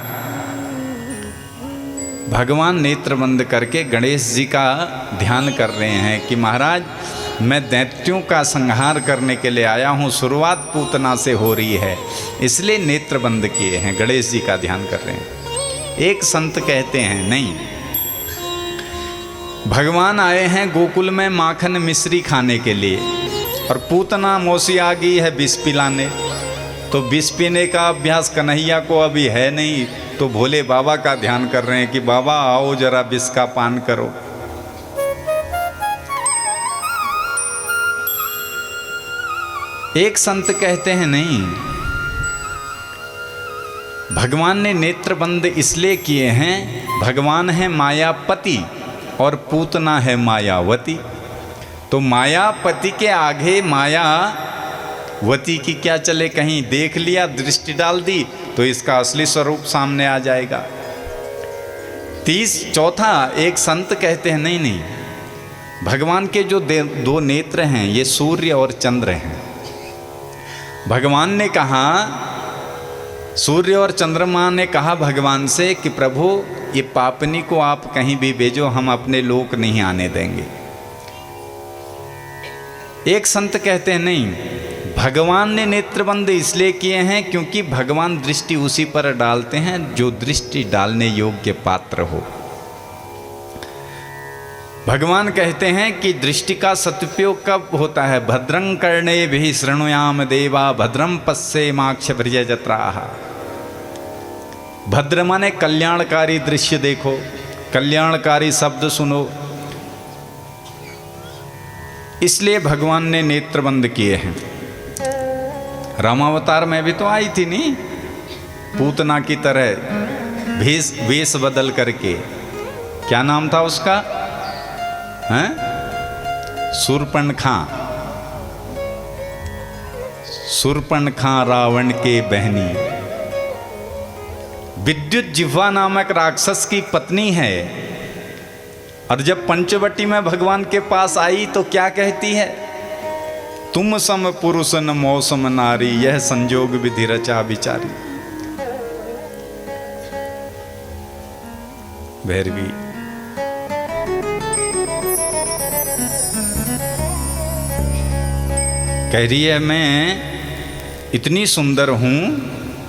[SPEAKER 2] भगवान नेत्र बंद करके गणेश जी का ध्यान कर रहे हैं कि महाराज मैं दैत्यों का संहार करने के लिए आया हूँ, शुरुआत पूतना से हो रही है इसलिए नेत्र बंद किए हैं, गणेश जी का ध्यान कर रहे हैं। एक संत कहते हैं नहीं, भगवान आए हैं गोकुल में माखन मिश्री खाने के लिए और पूतना मौसी आ गई है विष पिलाने, तो विष पीने का अभ्यास कन्हैया को अभी है नहीं, तो भोले बाबा का ध्यान कर रहे हैं कि बाबा आओ जरा विष का पान करो। एक संत कहते हैं नहीं, भगवान ने नेत्र बंद इसलिए किए हैं, भगवान है मायापति और पूतना है मायावती। तो मायापति के आगे मायावती की क्या चले, कहीं देख लिया दृष्टि डाल दी तो इसका असली स्वरूप सामने आ जाएगा। चौथा एक संत कहते हैं नहीं नहीं, भगवान के जो दो नेत्र हैं ये सूर्य और चंद्र हैं। भगवान ने कहा, सूर्य और चंद्रमा ने कहा भगवान से कि प्रभु ये पापनी को आप कहीं भी भेजो, हम अपने लोक नहीं आने देंगे। एक संत कहते हैं नहीं, भगवान ने नेत्रबंद इसलिए किए हैं क्योंकि भगवान दृष्टि उसी पर डालते हैं जो दृष्टि डालने योग्य पात्र हो। भगवान कहते हैं कि दृष्टि का सदुपयोग कब होता है? भद्रं कर्णेभिः शृणुयाम देवा भद्रं पश्येमाक्षभिर्यजत्राः। भद्र माने कल्याणकारी दृश्य देखो, कल्याणकारी शब्द सुनो, इसलिए भगवान ने नेत्र बंद किए हैं। रामावतार में भी तो आई थी नहीं, पूतना की तरह वेश बदल करके। क्या नाम था उसका? हैं? शूर्पणखा। शूर्पणखा रावण के बहनी, विद्युत जिह्वा नामक राक्षस की पत्नी है। और जब पंचवटी में भगवान के पास आई तो क्या कहती है? तुम सम पुरुष न मौसम नारी, यह संजोग विधि रचा विचारी। भैरवी कह रही है मैं इतनी सुंदर हूं,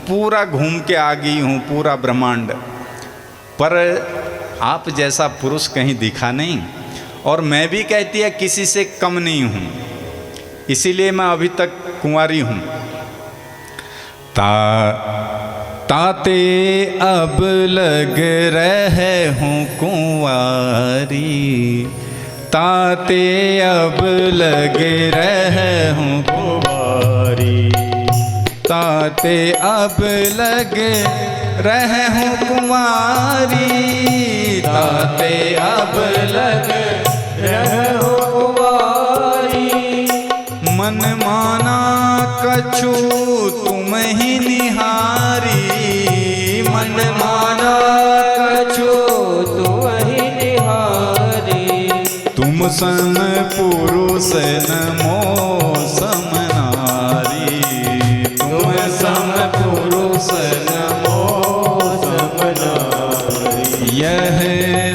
[SPEAKER 2] पूरा घूम के आ गई हूं पूरा ब्रह्मांड, पर आप जैसा पुरुष कहीं दिखा नहीं। और मैं भी कहती है किसी से कम नहीं हूं, इसीलिए मैं अभी तक कुंवारी हूं। ताते अब लग रहे हूं कुंवारी, ताते अब लग रहे हूं कुंवारी, ताते अब लग रहे हूं कुंवारी, ताते अब लग रहे हूं कुंवारी। मन माना कछु तुम ही निहारी, मन माना कछु तुम ही निहारी। तुम सम पुरुष न मौसम नारी, तुम सम पुरुष न मौसम नारी। यह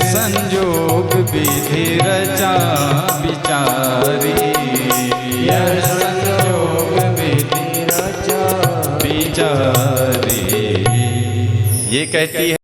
[SPEAKER 2] संजोग विधि रचा विचारी, यह संजोग विधि रचा विचारी। ये कहती है